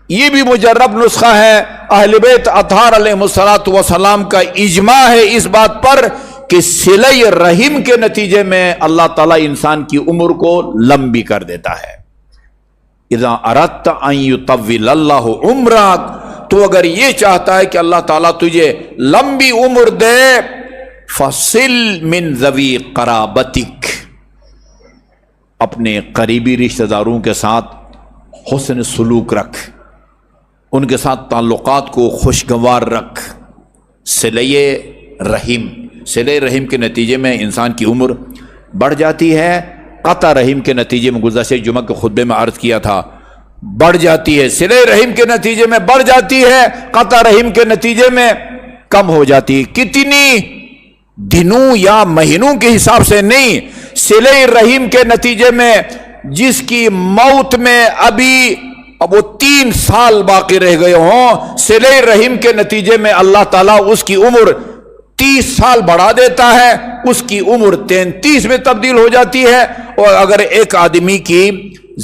یہ بھی مجرب نسخہ ہے، اہل بیت اطہار علیہ السلام کا اجماع ہے اس بات پر کہ صلہ رحم کے نتیجے میں اللہ تعالیٰ انسان کی عمر کو لمبی کر دیتا ہے۔ اذا اردت ان یطول اللہ عمرک، تو اگر یہ چاہتا ہے کہ اللہ تعالیٰ تجھے لمبی عمر دے، فصل من ذوی قرابتک، اپنے قریبی رشتہ داروں کے ساتھ حسن سلوک رکھ، ان کے ساتھ تعلقات کو خوشگوار رکھ۔ صلہ رحم کے نتیجے میں انسان کی عمر بڑھ جاتی ہے، قطع رحم کے نتیجے میں گزشتہ جمعہ کے خطبے میں عرض کیا تھا، بڑھ جاتی ہے، صلہ رحم کے نتیجے میں بڑھ جاتی ہے، قطع رحم کے نتیجے میں کم ہو جاتی ہے۔ کتنی دنوں یا مہینوں کے حساب سے نہیں، صلہ رحم کے نتیجے میں جس کی موت میں ابھی اب وہ 3 سال باقی رہ گئے ہوں، صلہ رحم کے نتیجے میں اللہ تعالیٰ اس کی عمر 30 سال بڑھا دیتا ہے، اس کی عمر 33 میں تبدیل ہو جاتی ہے۔ اور اگر ایک آدمی کی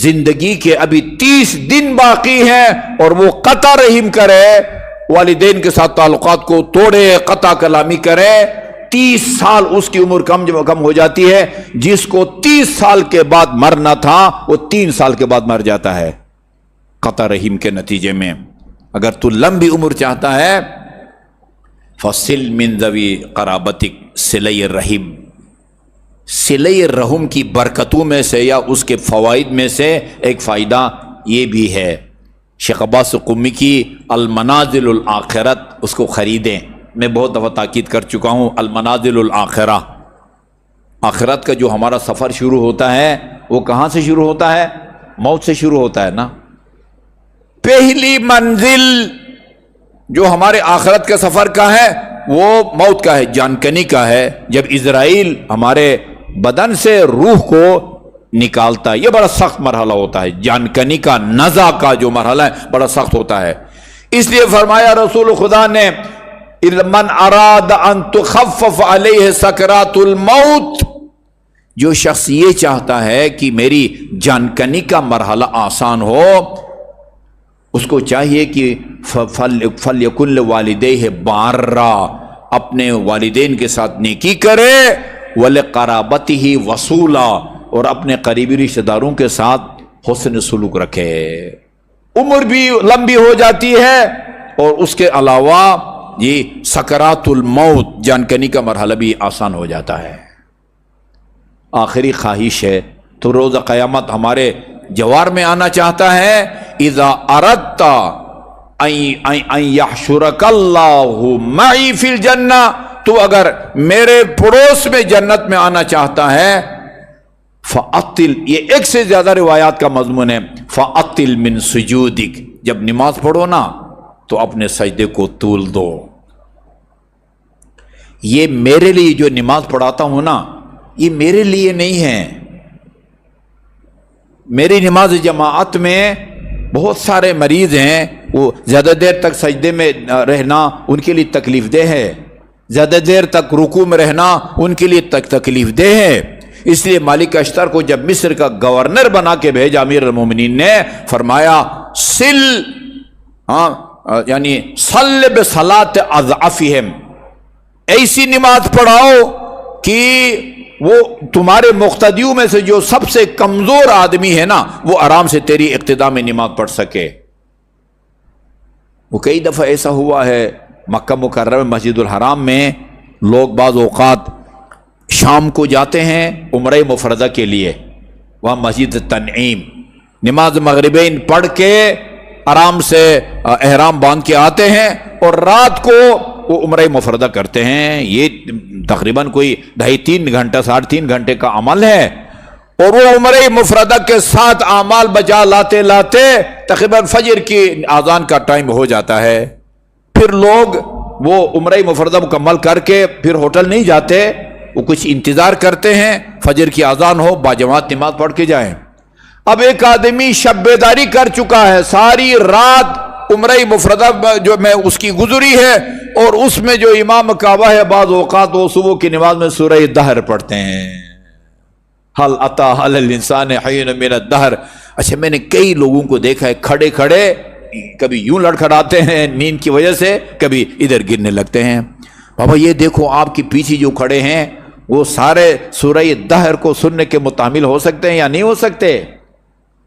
زندگی کے ابھی 30 دن باقی ہیں اور وہ قطع رحم کرے، والدین کے ساتھ تعلقات کو توڑے، قطع کلامی کرے، 30 سال اس کی عمر کم ہو جاتی ہے۔ جس کو 30 سال کے بعد مرنا تھا وہ 3 سال کے بعد مر جاتا ہے قطع رحم کے نتیجے میں۔ اگر تو لمبی عمر چاہتا ہے، فصل من ذوی قرابتک، صلہ رحم، صلہ رحم کی برکتوں میں سے یا اس کے فوائد میں سے ایک فائدہ یہ بھی ہے، شیخ عباس قمی کی المنازل الآخرت، اس کو خریدیں۔ میں بہت دفعہ تاکید کر چکا ہوں، المنازل الآخرہ، آخرت کا جو ہمارا سفر شروع ہوتا ہے وہ کہاں سے شروع ہوتا ہے؟ موت سے شروع ہوتا ہے نا۔ پہلی منزل جو ہمارے آخرت کے سفر کا ہے وہ موت کا ہے، جانکنی کا ہے، جب اسرائیل ہمارے بدن سے روح کو نکالتا ہے۔ یہ بڑا سخت مرحلہ ہوتا ہے، جانکنی کا، نزع کا جو مرحلہ ہے بڑا سخت ہوتا ہے۔ اس لیے فرمایا رسول خدا نے، من اراد ان تخفف علیہ سکرات الموت، جو شخص یہ چاہتا ہے کہ میری جانکنی کا مرحلہ آسان ہو، اس کو چاہیے کہ فَلْيَكُنْ لِوَالِدَيْهِ بَارًّا، اپنے والدین کے ساتھ نیکی کرے، وَلِقَرَابَتِهِ وَصُولًا، اور اپنے قریبی رشتہ داروں کے ساتھ حسن سلوک رکھے۔ عمر بھی لمبی ہو جاتی ہے اور اس کے علاوہ یہ سکرات الموت، جانکنی کا مرحلہ بھی آسان ہو جاتا ہے۔ آخری خواہش ہے تو روز قیامت ہمارے جوار میں آنا چاہتا ہے، اذا اردت ان یحشرک اللہ معی فی الجنہ، تو اگر میرے پڑوس میں جنت میں آنا چاہتا ہے، فَأَطِّلْ، یہ ایک سے زیادہ روایات کا مضمون ہے، فَأَطِّلْ مِن سُجُودِک، جب نماز پڑھو نا تو اپنے سجدے کو طول دو۔ یہ میرے لیے جو نماز پڑھاتا ہوں نا، یہ میرے لیے نہیں ہے۔ میری نماز جماعت میں بہت سارے مریض ہیں، وہ زیادہ دیر تک سجدے میں رہنا ان کے لیے تکلیف دہ ہے، زیادہ دیر تک رکوع میں رہنا ان کے لیے تکلیف دہ ہے۔ اس لیے مالک اشتر کو جب مصر کا گورنر بنا کے بھیجا امیر المومنین نے، فرمایا سل، یعنی صل بصلاۃ اضعفہم، ایسی نماز پڑھاؤ کہ وہ تمہارے مقتدیوں میں سے جو سب سے کمزور آدمی ہے نا، وہ آرام سے تیری اقتداء میں نماز پڑھ سکے۔ وہ کئی دفعہ ایسا ہوا ہے مکہ مکرمہ مسجد الحرام میں، لوگ بعض اوقات شام کو جاتے ہیں عمرہ مفردہ کے لیے، وہاں مسجد تنعیم نماز مغربین پڑھ کے آرام سے احرام باندھ کے آتے ہیں، اور رات کو وہ عمرہ مفردہ کرتے ہیں۔ یہ تقریباً کوئی 2.5-3 گھنٹہ 3.5 گھنٹے کا عمل ہے، اور وہ عمرہ مفردہ کے ساتھ اعمال بجا لاتے لاتے تقریباً فجر کی اذان کا ٹائم ہو جاتا ہے۔ پھر لوگ وہ عمرہ مفردہ مکمل کر کے پھر ہوٹل نہیں جاتے، وہ کچھ انتظار کرتے ہیں فجر کی اذان ہو، باجماعت نماز پڑھ کے جائیں۔ اب ایک آدمی شب بیداری کر چکا ہے، ساری رات عمرہ مفردہ جو میں اس کی گزری ہے، اور اس میں جو امام کعبہ ہے بعض اوقات وہ صبح کی نماز میں سورہ دہر پڑھتے ہیں، حل اتی علی الانسان حین من الدہر۔ اچھا، میں نے کئی لوگوں کو دیکھا ہے کھڑے کھڑے کبھی یوں لڑکھڑاتے ہیں نیند کی وجہ سے، کبھی ادھر گرنے لگتے ہیں۔ بابا یہ دیکھو آپ کے پیچھے جو کھڑے ہیں وہ سارے سورہ دہر کو سننے کے متحمل ہو سکتے ہیں یا نہیں ہو سکتے؟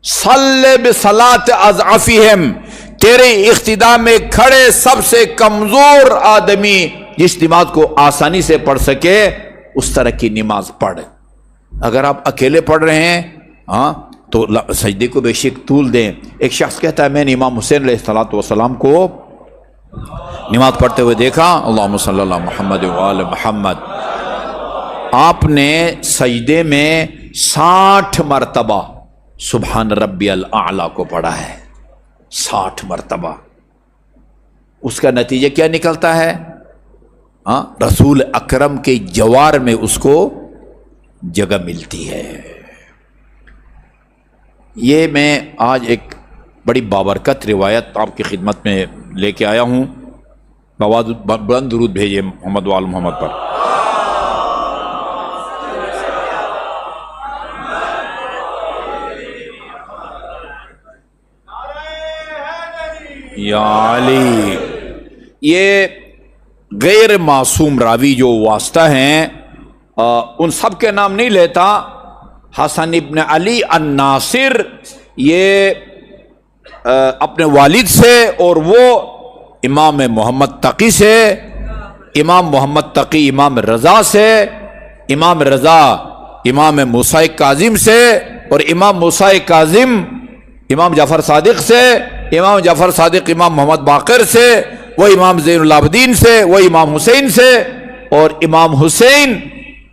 صلی بصلاۃ اضعفہم، تیرے اقتداء میں کھڑے سب سے کمزور آدمی جس نماز کو آسانی سے پڑھ سکے اس طرح کی نماز پڑھ۔ اگر آپ اکیلے پڑھ رہے ہیں تو سجدے کو بے شک طول دیں۔ ایک شخص کہتا ہے میں نے امام حسین علیہ الصلوۃ والسلام کو نماز پڑھتے ہوئے دیکھا، اللہم صلی اللہ محمد وآل محمد، آپ نے سجدے میں 60 مرتبہ سبحان ربی الاعلیٰ کو پڑھا ہے، 60 مرتبہ۔ اس کا نتیجہ کیا نکلتا ہے؟ رسول اکرم کے جوار میں اس کو جگہ ملتی ہے۔ یہ میں آج ایک بڑی بابرکت روایت آپ کی خدمت میں لے کے آیا ہوں۔ بلند درود بھیجے محمد وآل محمد پر۔ یا علی، یہ غیر معصوم راوی جو واسطہ ہیں ان سب کے نام نہیں لیتا۔ حسن ابن علی الناصر یہ اپنے والد سے، اور وہ امام محمد تقی سے، امام محمد تقی امام رضا سے، امام رضا امام موسیٰ کاظم سے، اور امام موسیٰ کاظم امام جعفر صادق سے، امام جعفر صادق امام محمد باقر سے، وہ امام زین العابدین سے، وہ امام حسین سے، اور امام حسین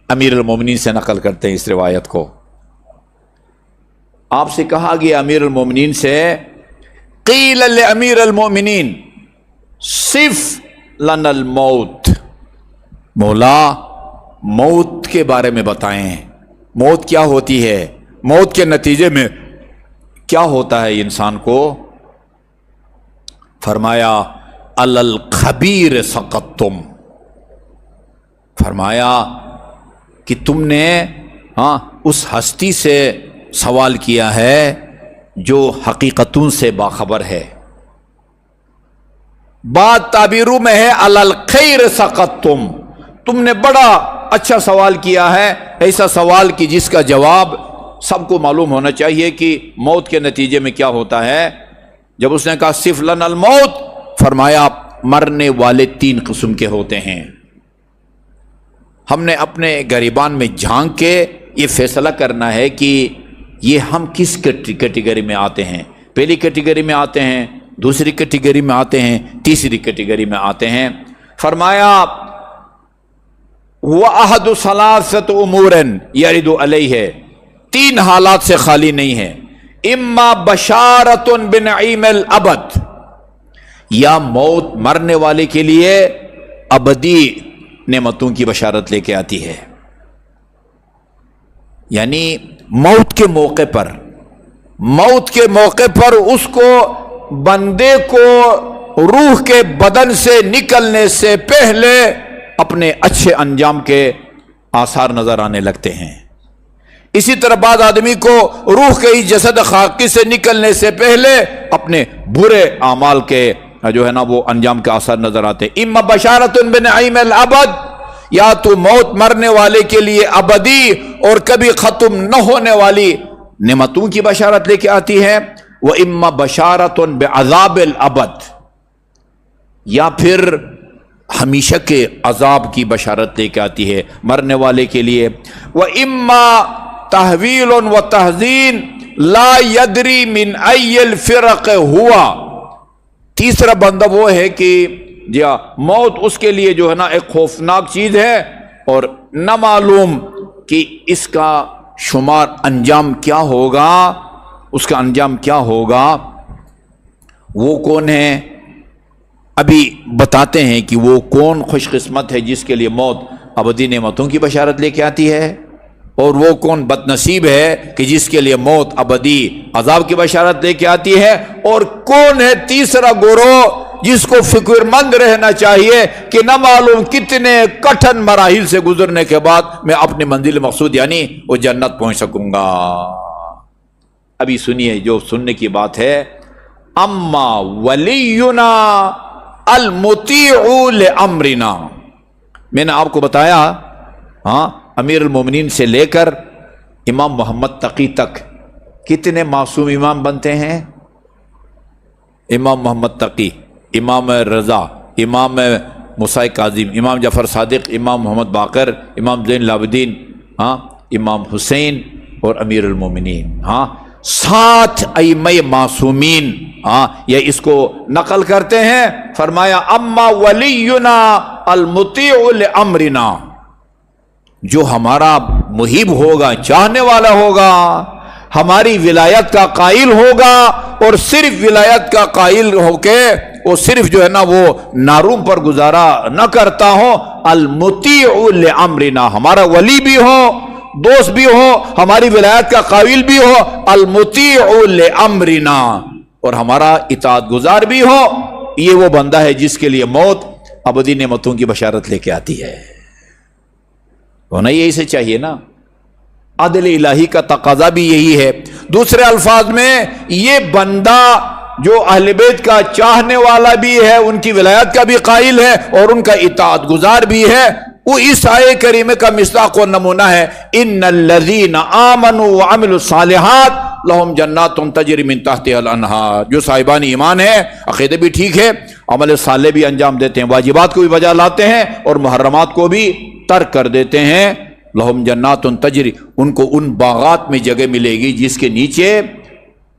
امیر المومنین سے نقل کرتے ہیں اس روایت کو۔ آپ سے کہا گیا امیر المومنین سے، قیل لامیر المومنین صف لنا الموت، مولا موت کے بارے میں بتائیں، موت کیا ہوتی ہے، موت کے نتیجے میں کیا ہوتا ہے انسان کو؟ فرمایا علی الخبیر سقطتم، فرمایا کہ تم نے ہاں اس ہستی سے سوال کیا ہے جو حقیقتوں سے باخبر ہے. بات تعبیروں میں ہے علی الخیر سقطتم، تم نے بڑا اچھا سوال کیا ہے، ایسا سوال کہ جس کا جواب سب کو معلوم ہونا چاہیے کہ موت کے نتیجے میں کیا ہوتا ہے. جب اس نے کہا صف لنا الموت، فرمایا مرنے والے 3 قسم کے ہوتے ہیں. ہم نے اپنے گریبان میں جھانک کے یہ فیصلہ کرنا ہے کہ یہ ہم کس کیٹیگری میں آتے ہیں. پہلی کیٹیگری میں آتے ہیں، دوسری کیٹیگری میں آتے ہیں، تیسری کیٹیگری میں آتے ہیں. فرمایا وَأَحَدُ ثَلَاثَةُ أُمُورٍ يَرِدُ عَلَيْهِ، 3 حالات سے خالی نہیں ہے. اما بشارۃ بنعیم الابد، یا موت مرنے والے کے لیے ابدی نعمتوں کی بشارت لے کے آتی ہے. یعنی موت کے موقع پر اس کو بندے کو روح کے بدن سے نکلنے سے پہلے اپنے اچھے انجام کے آثار نظر آنے لگتے ہیں. اسی طرح بعد آدمی کو روح کے جسد خاکی سے نکلنے سے پہلے اپنے برے اعمال کے جو ہے نا وہ انجام کے آثار نظر آتے ہیں. اما بشارۃ بنعیم الابد، یا تو موت مرنے والے کے لیے ابدی اور کبھی ختم نہ ہونے والی نعمتوں کی بشارت لے کے آتی ہے. وہ اما بشارۃ بعذاب الابد، یا پھر ہمیشہ کے عذاب کی بشارت لے کے آتی ہے مرنے والے کے لیے. وہ اما تحویل و تحزین لا یدری من ای الفرق ہوا، تیسرا بندہ وہ ہے کہ موت اس کے لیے جو ہے نا ایک خوفناک چیز ہے اور نہ معلوم کہ اس کا شمار انجام کیا ہوگا، اس کا انجام کیا ہوگا. وہ کون ہے؟ ابھی بتاتے ہیں کہ وہ کون خوش قسمت ہے جس کے لیے موت ابدی نعمتوں کی بشارت لے کے آتی ہے، اور وہ کون بد نصیب ہے کہ جس کے لیے موت ابدی عذاب کی بشارت لے کے آتی ہے. اور کون ہے تیسرا گروہ جس کو فکر مند رہنا چاہیے کہ نہ معلوم کتنے کٹھن مراحل سے گزرنے کے بعد میں اپنی منزل مقصود یعنی وہ جنت پہنچ سکوں گا. ابھی سنیے جو سننے کی بات ہے. اما ولینا المطیع لامرنا، میں نے آپ کو بتایا امیر المومنین سے لے کر امام محمد تقی تک کتنے معصوم امام بنتے ہیں. امام محمد تقی، امام رضا، امام موسیٰ کاظم، امام جعفر صادق، امام محمد باقر، امام زین العابدین، امام حسین اور امیر المومنین. 7 ائمہ معصومین یہ اس کو نقل کرتے ہیں. فرمایا اما ولینا المطیع لامرنا، جو ہمارا محب ہوگا، چاہنے والا ہوگا، ہماری ولایت کا قائل ہوگا، اور صرف ولایت کا قائل ہو کے وہ صرف جو ہے نا وہ ناروم پر گزارا نہ کرتا ہو. المطیع لامرنا، ہمارا ولی بھی ہو، دوست بھی ہو، ہماری ولایت کا قائل بھی ہو. المطیع لامرنا، اور ہمارا اطاعت گزار بھی ہو. یہ وہ بندہ ہے جس کے لیے موت ابدی نعمتوں کی بشارت لے کے آتی ہے. ہونا یہی سے چاہیے نا. عدل الہی کا تقاضا بھی یہی ہے. دوسرے الفاظ میں یہ بندہ جو اہل بیت کا چاہنے والا بھی ہے، ان کی ولایت کا بھی قائل ہے اور ان کا اطاعت گزار بھی ہے، وہ اس آیے کریمہ کا مصداق و نمونہ ہے. ان الذین آمنوا وعملوا الصالحات لہم جنات تجری من تحتها الانہار. جو صاحبان ایمان ہے، عقیدہ بھی ٹھیک ہے، عمل صالح بھی انجام دیتے ہیں، واجبات کو بھی بجا لاتے ہیں اور محرمات کو بھی ترک کر دیتے ہیں. لہم جنات تجری، ان کو ان باغات میں جگہ ملے گی جس کے نیچے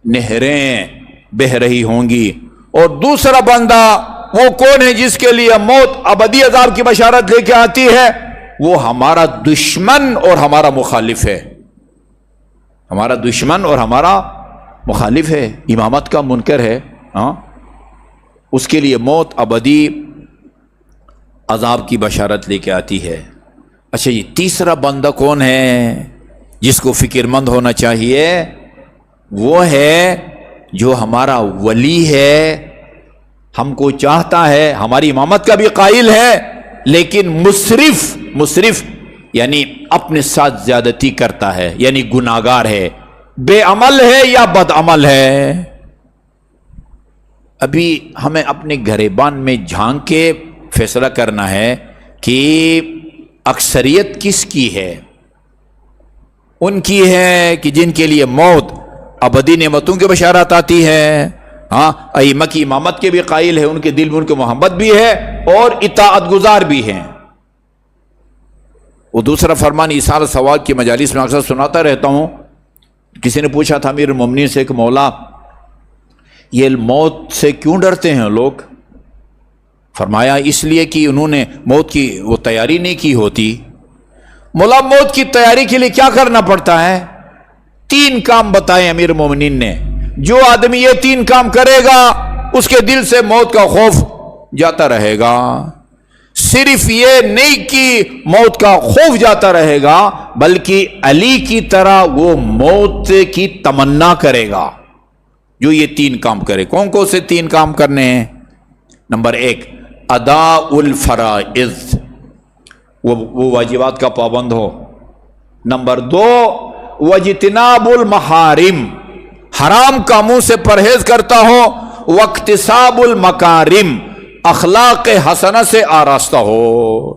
نہریں بہ رہی ہوں گی. اور دوسرا بندہ وہ کون ہے جس کے لیے موت ابدی عذاب کی بشارت لے کے آتی ہے؟ وہ ہمارا دشمن اور ہمارا مخالف ہے. ہمارا دشمن اور ہمارا مخالف ہے، امامت کا منکر ہے. اس کے لیے موت ابدی عذاب کی بشارت لے کے آتی ہے. اچھا، یہ تیسرا بندہ کون ہے جس کو فکر مند ہونا چاہیے؟ وہ ہے جو ہمارا ولی ہے، ہم کو چاہتا ہے، ہماری امامت کا بھی قائل ہے، لیکن مسرف یعنی اپنے ساتھ زیادتی کرتا ہے، یعنی گناہگار ہے، بے عمل ہے یا بد عمل ہے۔ ابھی ہمیں اپنے گریبان میں جھانک کے فیصلہ کرنا ہے کہ اکثریت کس کی ہے؟ ان کی ہے کہ جن کے لیے موت ابدی نعمتوں کی بشارت آتی ہے، ہاں ائمہ کی امامت کے بھی قائل ہے، ان کے دل میں ان کی محبت بھی ہے اور اطاعت گزار بھی ہیں۔ وہ دوسرا فرمان ایثار ثواب کی مجالس میں اکثر سناتا رہتا ہوں۔ کسی نے پوچھا تھا امیر المومنین سے کہ مولا یہ موت سے کیوں ڈرتے ہیں لوگ؟ فرمایا اس لیے کہ انہوں نے موت کی وہ تیاری نہیں کی ہوتی۔ مولا موت کی تیاری کے لیے کیا کرنا پڑتا ہے؟ 3 کام بتائے امیر المومنین نے، جو آدمی یہ 3 کام کرے گا اس کے دل سے موت کا خوف جاتا رہے گا۔ صرف یہ نہیں کہ موت کا خوف جاتا رہے گا، بلکہ علی کی طرح وہ موت کی تمنا کرے گا جو یہ 3 کام کرے۔ کون کون سے 3 کام کرنے ہیں؟ نمبر 1 ادا الفرائض، وہ واجبات کا پابند ہو۔ نمبر 2 واجتناب المحارم، حرام کاموں سے پرہیز کرتا ہو۔ واکتساب المکارم، اخلاق حسنہ سے آراستہ ہو۔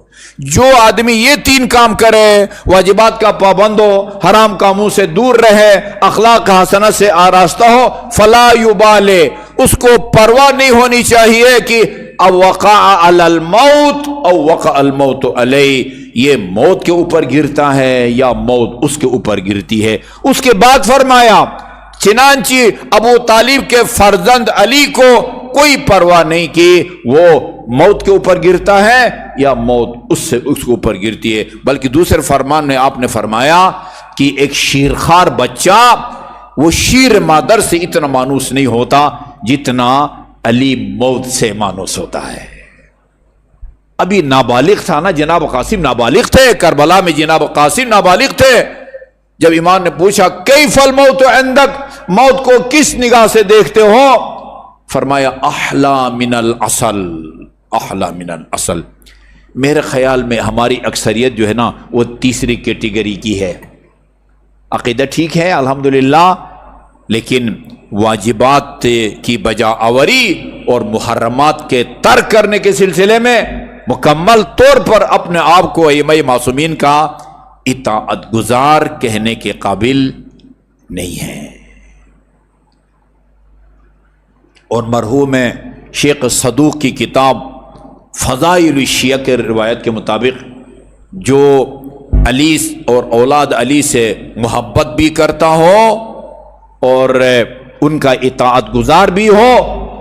جو آدمی یہ 3 کام کرے، واجبات کا پابند ہو، حرام کاموں سے دور رہے، اخلاق حسنہ سے آراستہ ہو، فلا یبالے، اس کو پرواہ نہیں ہونی چاہیے کہ او وقع علی الموت او وقع الموت علیہ، یہ موت کے اوپر گرتا ہے یا موت اس کے اوپر گرتی ہے۔ اس کے بعد فرمایا چنانچہ ابو طالب کے فرزند علی کو کوئی پرواہ نہیں کہ وہ موت کے اوپر گرتا ہے یا موت اس کے اوپر گرتی ہے، بلکہ دوسرے فرمان میں آپ نے فرمایا کہ ایک شیرخوار بچہ وہ شیر مادر سے اتنا مانوس نہیں ہوتا جتنا علی موت سے مانوس ہوتا ہے۔ ابھی نابالغ تھا نا، جناب قاسم نابالغ تھے، کربلا میں جناب قاسم نابالغ تھے۔ جب امام نے پوچھا کیف الموت عندک، موت کو کس نگاہ سے دیکھتے ہو؟ فرمایا احلا من العسل، احلا من العسل۔ میرے خیال میں ہماری اکثریت جو ہے نا وہ تیسری کیٹیگری کی ہے۔ عقیدہ ٹھیک ہے الحمدللہ، لیکن واجبات کی بجا آوری اور محرمات کے ترک کرنے کے سلسلے میں مکمل طور پر اپنے آپ کو ائمہ معصومین کا اطاعت گزار کہنے کے قابل نہیں ہے۔ اور مرحوم شیخ صدوق کی کتاب فضائل الشیعہ کے روایت کے مطابق جو علی اور اولاد علی سے محبت بھی کرتا ہو اور ان کا اطاعت گزار بھی ہو،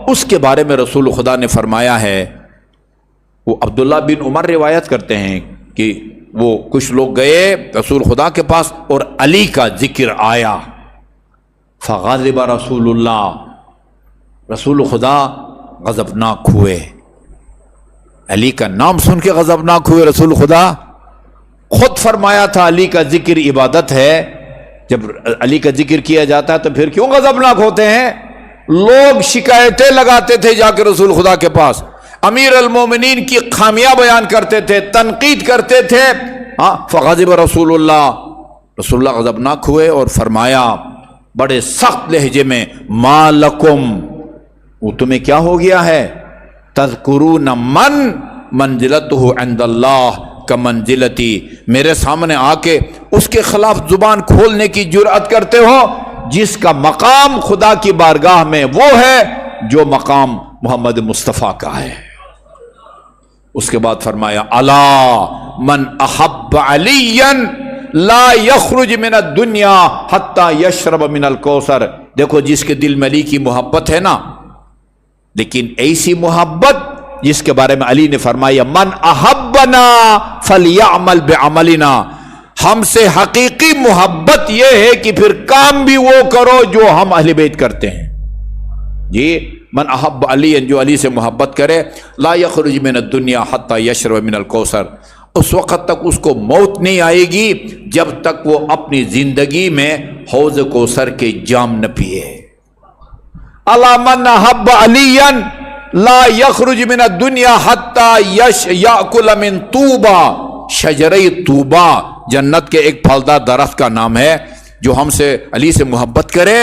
اس کے بارے میں رسول خدا نے فرمایا ہے، وہ عبداللہ بن عمر روایت کرتے ہیں کہ وہ کچھ لوگ گئے رسول خدا کے پاس اور علی کا ذکر آیا، فغضب رسول اللہ، رسول خدا غضبناک ہوئے، علی کا نام سن کے غضبناک ہوئے۔ رسول خدا خود فرمایا تھا علی کا ذکر عبادت ہے، جب علی کا ذکر کیا جاتا ہے تو پھر کیوں غضبناک ہوتے ہیں؟ لوگ شکایتیں لگاتے تھے جا کے رسول خدا کے پاس، امیر المومنین کی خامیاں بیان کرتے تھے، تنقید کرتے تھے، فغضب رسول اللہ، رسول اللہ غضبناک ہوئے اور فرمایا بڑے سخت لہجے میں، ما لکم، وہ تمہیں کیا ہو گیا ہے؟ تذکرون من منزلتہ عند اللہ کمنزلتی، میرے سامنے آ کے اس کے خلاف زبان کھولنے کی جرأت کرتے ہو جس کا مقام خدا کی بارگاہ میں وہ ہے جو مقام محمد مصطفیٰ کا ہے۔ اس کے بعد فرمایا الا من احب علیا لا یخرج من الدنیا حتی یشرب من الکوثر، دیکھو جس کے دل میں علی کی محبت ہے نا، لیکن ایسی محبت جس کے بارے میں علی نے فرمایا من احبنا فلیعمل بعملنا، ہم سے حقیقی محبت یہ ہے کہ پھر کام بھی وہ کرو جو ہم اہل بیت کرتے ہیں۔ جی من احب علی، جو علی سے محبت کرے، لا یخرج من الدنیا حتی یشرب من الکوثر، اس وقت تک اس کو موت نہیں آئے گی جب تک وہ اپنی زندگی میں حوض کوثر کے جام نہ پیے۔ الا من احب علیا لا یخرج من الدنیا حتی یاکل من طوبہ شجرہ طوبہ جنت کے ایک پھلدار درخت کا نام ہے. جو ہم سے علی سے محبت کرے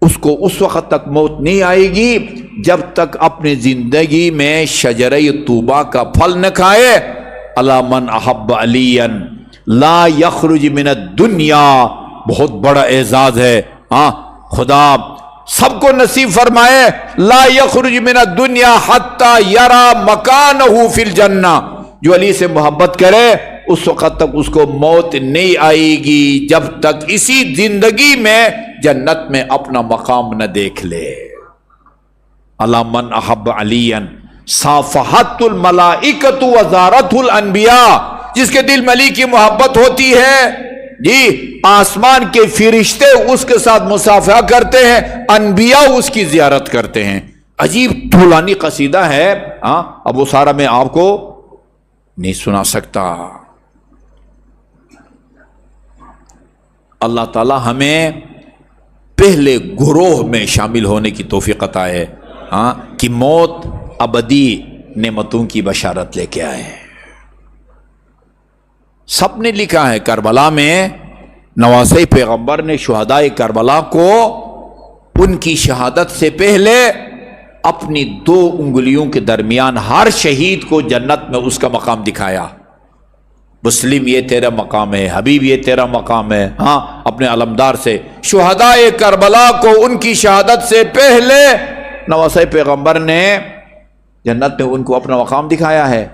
اس کو اس وقت تک موت نہیں آئے گی جب تک اپنی زندگی میں شجرہ طوبہ کا پھل نہ کھائے. الا من احب علیا لا یخرج من الدنیا. بہت بڑا اعزاز ہے. خدا سب کو نصیب فرمائے لا یخرج من الدنیا حتی یرا مکانہ فی الجنہ. جو علی سے محبت کرے اس وقت تک اس کو موت نہیں آئے گی جب تک اسی زندگی میں جنت میں اپنا مقام نہ دیکھ لے. الا من احب علیا صافحت الملائکۃ وزارت الانبیاء. جس کے دل میں علی کی محبت ہوتی ہے جی آسمان کے فرشتے اس کے ساتھ مصافحہ کرتے ہیں, انبیاء اس کی زیارت کرتے ہیں. عجیب طولانی قصیدہ ہے. اب وہ سارا میں آپ کو نہیں سنا سکتا. اللہ تعالی ہمیں پہلے گروہ میں شامل ہونے کی توفیق عطا ہے کہ موت ابدی نعمتوں کی بشارت لے کے آئے. سب نے لکھا ہے کربلا میں نواسۂ پیغمبر نے شہدائے کربلا کو ان کی شہادت سے پہلے اپنی 2 انگلیوں کے درمیان ہر شہید کو جنت میں اس کا مقام دکھایا. مسلم یہ تیرا مقام ہے, حبیب یہ تیرا مقام ہے. اپنے علمدار سے شہدائے کربلا کو ان کی شہادت سے پہلے نواسۂ پیغمبر نے جنت میں ان کو اپنا مقام دکھایا ہے.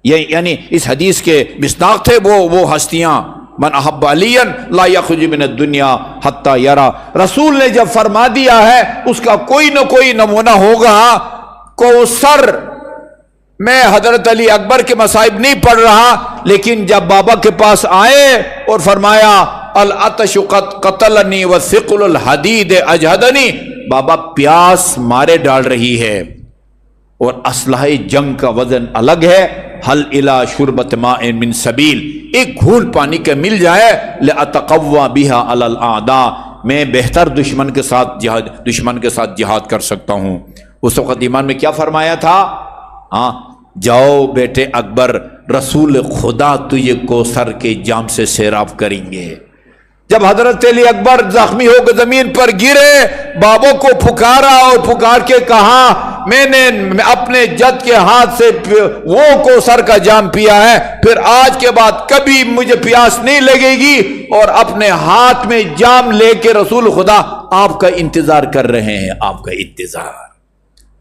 یعنی اس حدیث کے مصداق تھے وہ ہستیاں. من احب علیا لا یخرج من الدنیا حتی یرا. رسول نے جب فرما دیا ہے اس کا کوئی نہ کوئی نمونہ ہوگا. کوثر میں حضرت علی اکبر کے مصائب نہیں پڑھ رہا, لیکن جب بابا کے پاس آئے اور فرمایا العطش قد قتلنی وثقل الحدید اجہدنی, بابا پیاس مارے ڈال رہی ہے اور اسلحہ جنگ کا وزن الگ ہے. حل الی شربت ماء من سبیل, ایک گھونٹ پانی کا مل جائے لاتقوی بہا علی الاعداء, میں بہتر دشمن کے ساتھ جہاد کر سکتا ہوں. اس وقت ایمان میں کیا فرمایا تھا؟ جاؤ بیٹے اکبر, رسول خدا تجھے کوثر کے جام سے سیراب کریں گے. جب حضرت علی اکبر زخمی ہو کر زمین پر گرے, بابوں کو پکارا اور پکار کے کہا میں نے اپنے جد کے ہاتھ سے وہ کوثر کا جام پیا ہے, پھر آج کے بعد کبھی مجھے پیاس نہیں لگے گی. اور اپنے ہاتھ میں جام لے کے رسول خدا آپ کا انتظار کر رہے ہیں. آپ کا انتظار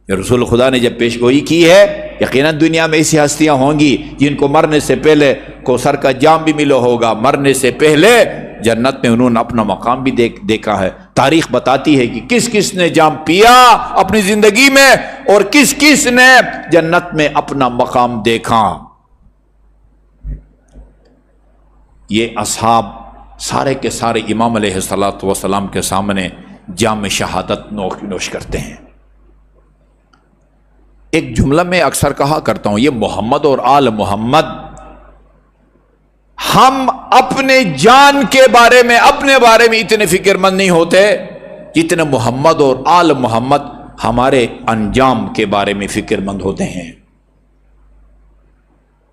رسول خدا نے جب پیش گوئی کی ہے, یقیناً دنیا میں ایسی ہستیاں ہوں گی جن کو مرنے سے پہلے کوثر کا جام بھی ملا ہوگا, مرنے سے پہلے جنت میں انہوں نے اپنا مقام بھی دیکھا ہے. تاریخ بتاتی ہے کہ کس کس نے جام پیا اپنی زندگی میں اور کس کس نے جنت میں اپنا مقام دیکھا. یہ اصحاب سارے کے سارے امام علیہ الصلوۃ والسلام کے سامنے جام شہادت نوش کرتے ہیں. ایک جملہ میں اکثر کہا کرتا ہوں, یہ محمد اور آل محمد, ہم اپنے جان کے بارے میں اپنے بارے میں اتنے فکر مند نہیں ہوتے جتنے محمد اور آل محمد ہمارے انجام کے بارے میں فکر مند ہوتے ہیں.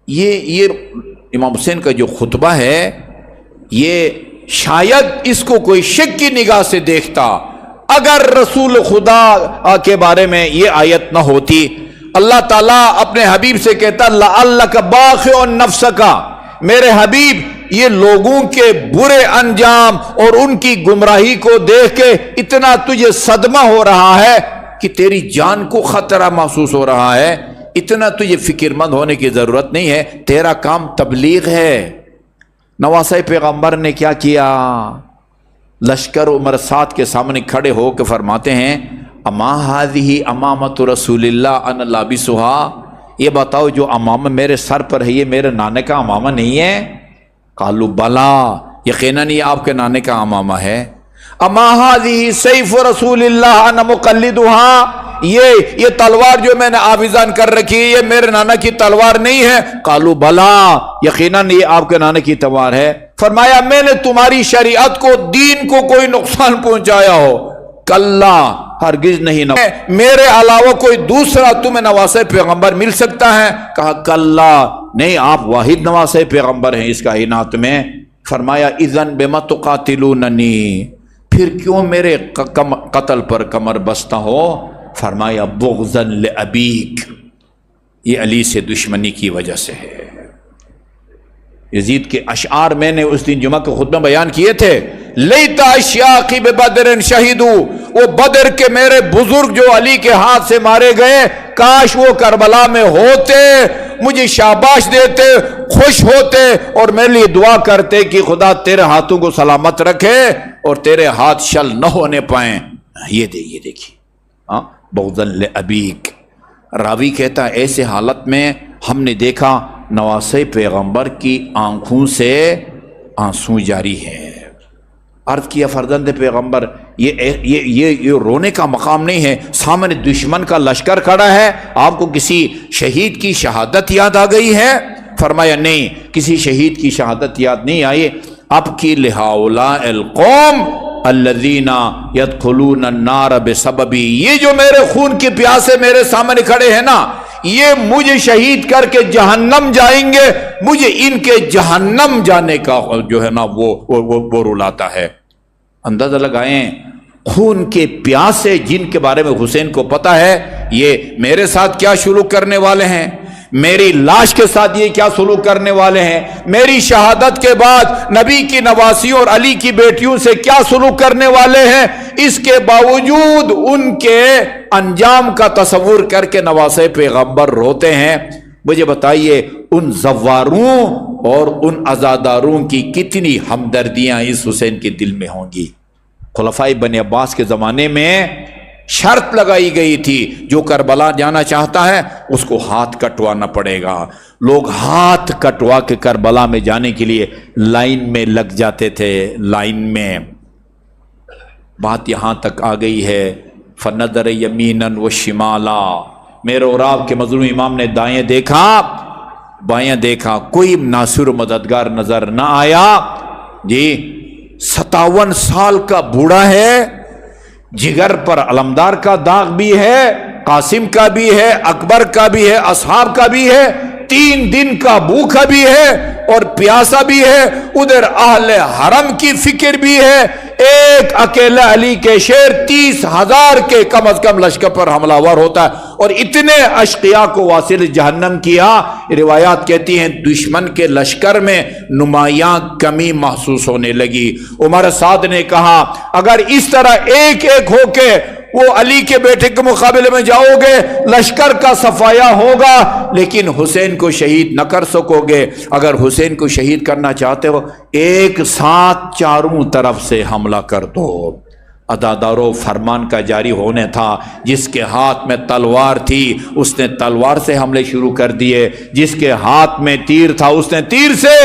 یہ امام حسین کا جو خطبہ ہے یہ شاید اس کو کوئی شک کی نگاہ سے دیکھتا. اگر رسول خدا کے بارے میں یہ آیت نہ ہوتی, اللہ تعالیٰ اپنے حبیب سے کہتا لعلک باخع نفسک, میرے حبیب یہ لوگوں کے برے انجام اور ان کی گمراہی کو دیکھ کے اتنا تجھے صدمہ ہو رہا ہے کہ تیری جان کو خطرہ محسوس ہو رہا ہے, اتنا تجھے فکر مند ہونے کی ضرورت نہیں ہے, تیرا کام تبلیغ ہے. نواسۂ پیغمبر نے کیا کیا؟ لشکر عمر 7 کے سامنے کھڑے ہو کے فرماتے ہیں اما ہذہ امامۃ رسول اللہ انا لابسھا, یہ بتاؤ جو امامہ میرے سر پر ہے یہ میرے نانے کا امامہ نہیں ہے؟ قالوا بلا, یقیناً یہ آپ کے نانے کا امامہ ہے. اما ہذہ سیف رسول اللہ انا مقلدھا, یہ تلوار جو میں نے آویزان کر رکھی ہے یہ میرے نانا کی تلوار نہیں ہے؟ قالوا بلا, یقیناً یہ آپ کے نانے کی تلوار ہے. فرمایا میں نے تمہاری شریعت کو دین کو کوئی نقصان پہنچایا ہو؟ کلا, ہرگز نہیں میرے علاوہ کوئی دوسرا تمہیں نواسہ پیغمبر مل سکتا ہے؟ کہا کلا، نہیں، آپ واحد نواسہ پیغمبر ہیں اس کائنات میں۔ فرمایا اذن بما تقاتلوننی، پھر کیوں میرے قتل پر کمر بستہ ہو؟ فرمایا بغضا لابیک، یہ علی سے دشمنی کی وجہ سے ہے۔ یزید کے اشعار میں نے اس دن جمعہ کے خطبہ بیان کیے تھے، لیت اشیاقی ببدر شہیدو، وہ بدر کے میرے بزرگ جو علی کے ہاتھ سے مارے گئے، کاش وہ کربلا میں ہوتے، مجھے شاباش دیتے، خوش ہوتے اور میرے لیے دعا کرتے کہ خدا تیرے ہاتھوں کو سلامت رکھے اور تیرے ہاتھ شل نہ ہونے پائیں۔ یہ دیکھیے بغضا لابیک۔ راوی کہتا ہے ایسے حالت میں ہم نے دیکھا نواسہ پیغمبر کی آنکھوں سے آنسو جاری ہے۔ عرض کیا فرزند پیغمبر یہ رونے کا مقام نہیں ہے، سامنے دشمن کا لشکر کھڑا ہے، آپ کو کسی شہید کی شہادت یاد آ گئی ہے؟ فرمایا نہیں، کسی شہید کی شہادت یاد نہیں آئی۔ اب کی لہؤلاء القوم الذین یدخلون النار بسببی، یہ جو میرے خون کی پیاسے میرے سامنے کھڑے ہیں نا، یہ مجھے شہید کر کے جہنم جائیں گے، مجھے ان کے جہنم جانے کا جو ہے نا وہ رلاتا ہے۔ اندازہ لگائیں، خون کے پیاسے جن کے بارے میں حسین کو پتا ہے یہ میرے ساتھ کیا سلوک کرنے والے ہیں، میری لاش کے ساتھ یہ کیا سلوک کرنے والے ہیں، میری شہادت کے بعد نبی کی نواسیوں اور علی کی بیٹیوں سے کیا سلوک کرنے والے ہیں، اس کے باوجود ان کے انجام کا تصور کر کے نواسہ پیغمبر روتے ہیں۔ مجھے بتائیے ان زواروں اور ان عزاداروں کی کتنی ہمدردیاں اس حسین کے دل میں ہوں گی۔ خلفائے بنی عباس کے زمانے میں شرط لگائی گئی تھی، جو کربلا جانا چاہتا ہے اس کو ہاتھ کٹوانا پڑے گا۔ لوگ ہاتھ کٹوا کے کربلا میں جانے کے لیے لائن میں لگ جاتے تھے، لائن میں۔ بات یہاں تک آ گئی ہے فنظر یمیناً و شمالا، میرے اور آپ کے مظلوم امام نے دائیں دیکھا بائیں دیکھا، کوئی ناصر و مددگار نظر نہ آیا۔ جی 57 سال کا بوڑھا ہے، جگر پر علمدار کا داغ بھی ہے، قاسم کا بھی ہے، اکبر کا بھی ہے، اصحاب کا بھی ہے، 3 دن کا بھوکا بھی ہے اور پیاسا بھی ہے، ادھر اہل حرم کی فکر بھی ہے، ایک اکیلا علی کے شیر 30,000 کے کم از کم لشکر پر حملہ ور ہوتا ہے، اور اتنے اشقیاء کو واصل جہنم کیا۔ روایات کہتی ہیں دشمن کے لشکر میں نمایاں کمی محسوس ہونے لگی۔ عمر سعد نے کہا اگر اس طرح ایک ایک ہو کے وہ علی کے بیٹے کے مقابلے میں جاؤ گے لشکر کا صفایا ہوگا، لیکن حسین کو شہید نہ کر سکو گے۔ اگر حسین کو شہید کرنا چاہتے ہو ایک ساتھ چاروں طرف سے حملہ کر دو۔ عزادارو فرمان کا جاری ہونے تھا، جس کے ہاتھ میں تلوار تھی اس نے تلوار سے حملے شروع کر دیے، جس کے ہاتھ میں تیر تھا اس نے تیر سے،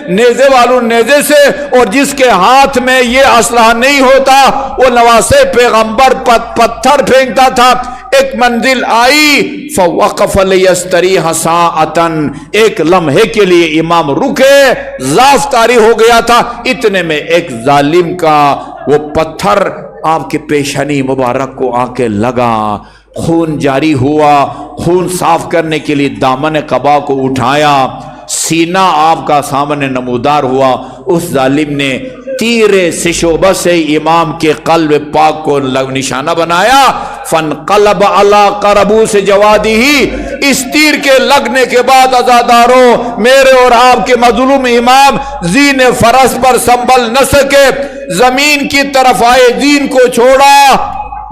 نیزے والوں نیزے سے، اور جس کے ہاتھ میں یہ اسلحہ نہیں ہوتا وہ نواسہ پیغمبر پتھر پھینکتا تھا۔ ایک منزل آئی فوقف لیستریح ساعتن، ایک لمحے کے لیے امام رکے، ضعف طاری ہو گیا تھا، اتنے میں ایک ظالم کا وہ پتھر آپ کے پیشانی مبارک کو آ کے لگا، خون جاری ہوا۔ خون صاف کرنے کے لیے دامن قبا کو اٹھایا، سینہ آپ کا سامنے نمودار ہوا۔ اس ظالم نے تیر سشوبہ سے امام کے قلب پاک کو نشانہ بنایا، فانقلب علی قربوس جوادہ، اس تیر کے لگنے کے بعد عزاداروں میرے اور آپ کے مظلوم امام زین فرس پر سنبھل نہ سکے، زمین کی طرف آئے، دین کو چھوڑا،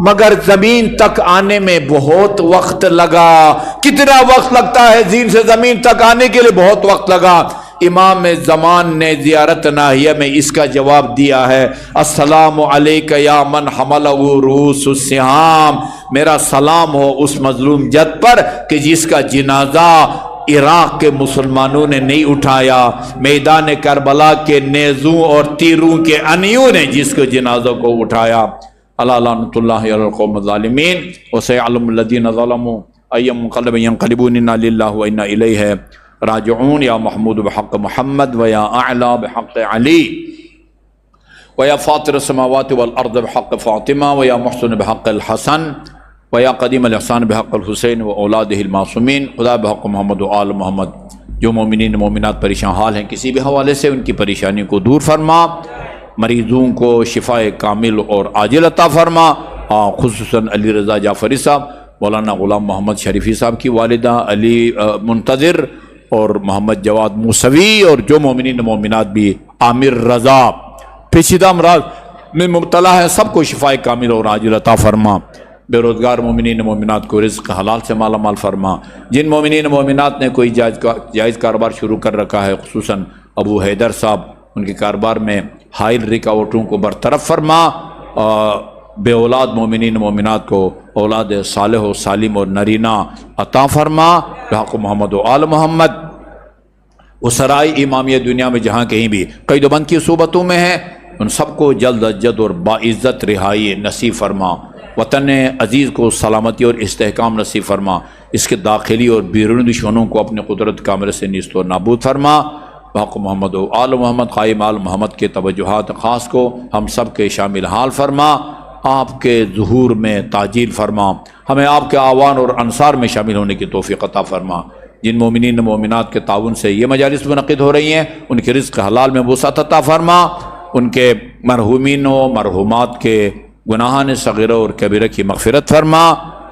مگر زمین تک آنے میں بہت وقت لگا۔ کتنا وقت لگتا ہے دین سے زمین تک آنے کے لیے؟ بہت وقت لگا۔ امام زمان نے زیارت ناہیہ میں اس کا جواب دیا ہے، السلام علیک یا من حملہ رؤوس السہام، میرا سلام ہو اس مظلوم جد پر کہ جس کا جنازہ عراق کے مسلمانوں نے نہیں اٹھایا، میدان کربلا کے نیزوں اور تیروں کے انیوں نے جس کے جنازوں کو اٹھایا۔ اللہ لعنۃ اللہ علی القوم الظالمین وسيعلم الذين ظلموا أي منقلب ينقلبون إنا لله وإنا إليه راجعون۔ یا محمود بحق محمد و یا اعلی بحق علی۔ وَيَا فَاطِرَ السَّمَاوَاتِ وَالْأَرْضِ بِحَقِّ فَاطِمَةَ وَيَا مُحْسِنُ بِحَقِّ الْحَسَنِ وَيَا قَدِيمَ الْإِحْسَانِ بِحَقِّ الْحُسَيْنِ وَأَوْلَادِهِ الْمَعْصُومِينَ، خدا بحق محمد و آل محمد جو مومنین مومنات پریشان حال ہیں کسی بھی حوالے سے، ان کی پریشانی کو دور فرما، مریضوں کو شفاء کامل اور عاجل عطا فرما، خصوصاً علی رضا جعفری صاحب، مولانا غلام محمد شریفی صاحب کی والدہ علی منتظر اور محمد جواد موسوی، اور جو مومنین مومنات بھی عامر رضا پیچیدہ امراض میں مبتلا ہے، سب کو شفاء کامل اور عاجل عطا فرما، بے روزگار مومنین مومنات کو رزق حلال سے مالا مال فرما، جن مومنین مومنات نے کوئی جائز کاروبار شروع کر رکھا ہے، خصوصاً ابو حیدر صاحب، ان کے کاروبار میں حائل رکاوٹوں کو برطرف فرما، بے اولاد مومنین مومنات کو اولاد صالح و سالم اور نرینہ عطا فرما، بحق محمد و آل محمد۔ اسرائے امامیہ دنیا میں جہاں کہیں بھی قید و بند کی صوبتوں میں ہیں، ان سب کو جلد از جلد اور باعزت رہائی نصیب فرما، وطن عزیز کو سلامتی اور استحکام نصیب فرما، اس کے داخلی اور بیرونی دشمنوں کو اپنے قدرت کاملہ سے نیست و نابود فرما، بحق محمد و آل محمد۔ قائم آل محمد کے توجہات خاص کو ہم سب کے شامل حال فرما، آپ کے ظہور میں تعجیل فرما، ہمیں آپ کے آوان اور انصار میں شامل ہونے کی توفیق عطا فرما۔ جن مومنین مومنات کے تعاون سے یہ مجالس منعقد ہو رہی ہیں، ان کے رزق حلال میں وسعت عطا فرما، ان کے مرحومین و مرحومات کے گناہان صغیرہ اور کبیرہ کی مغفرت فرما،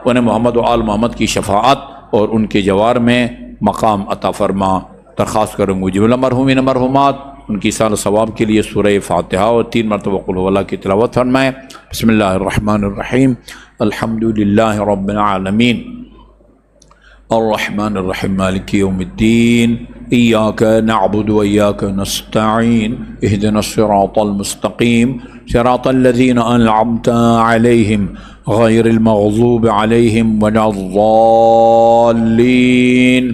انہیں محمد و آل محمد کی شفاعت اور ان کے جوار میں مقام عطا فرما۔ درخواست کروں گا جملہ مرحومین مرحومات ان کی سال ثواب کے لیے سورہ فاتحہ اور 3 مرتبہ قل هو اللہ کی تلاوت فرمائیں۔ بسم اللہ الرحمن الرحیم، الحمد للہ رب العالمین، الرحمن الرحیم، مالک یوم الدین، ایاک نعبد و ایاک نستعین، اہدنا الصراط المستقیم، صراط الذین انعمت علیہم غیر المغضوب علیہم ولا الضالین۔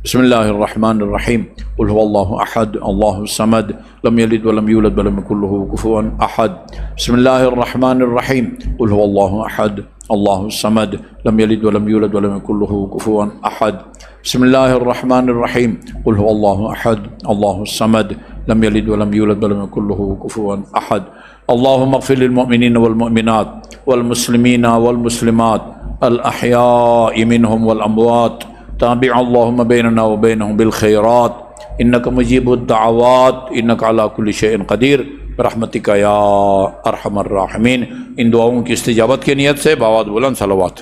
بسم اللہ الرحمن الرحیم، قل هو اللہ احد اللہ الصمد لم یلد ولم یولد ولم یکن له کفوا احد۔ بسم اللہ الرحمن الرحیم، قل هو اللہ احد اللہ الصمد لم یلد ولم یولد ولم یکن له کفوا احد۔ بسم اللہ الرحمن الرحیم، قل هو اللہ احد اللہ الصمد لم یلد ولم یولد ولم یکن له کفوا احد۔ اللہم اغفر للمؤمنین والمؤمنات والمسلمین والمسلمات الاحیاء منهم والاموات، تابع اللہم بیننا وبینہم بالخیرات، انک مجیب الدعوات، انک علی کل شیء قدیر، برحمتک یا ارحم الراحمین۔ ان دعاؤں کی استجابت کی نیت سے باواد بلند صلوات۔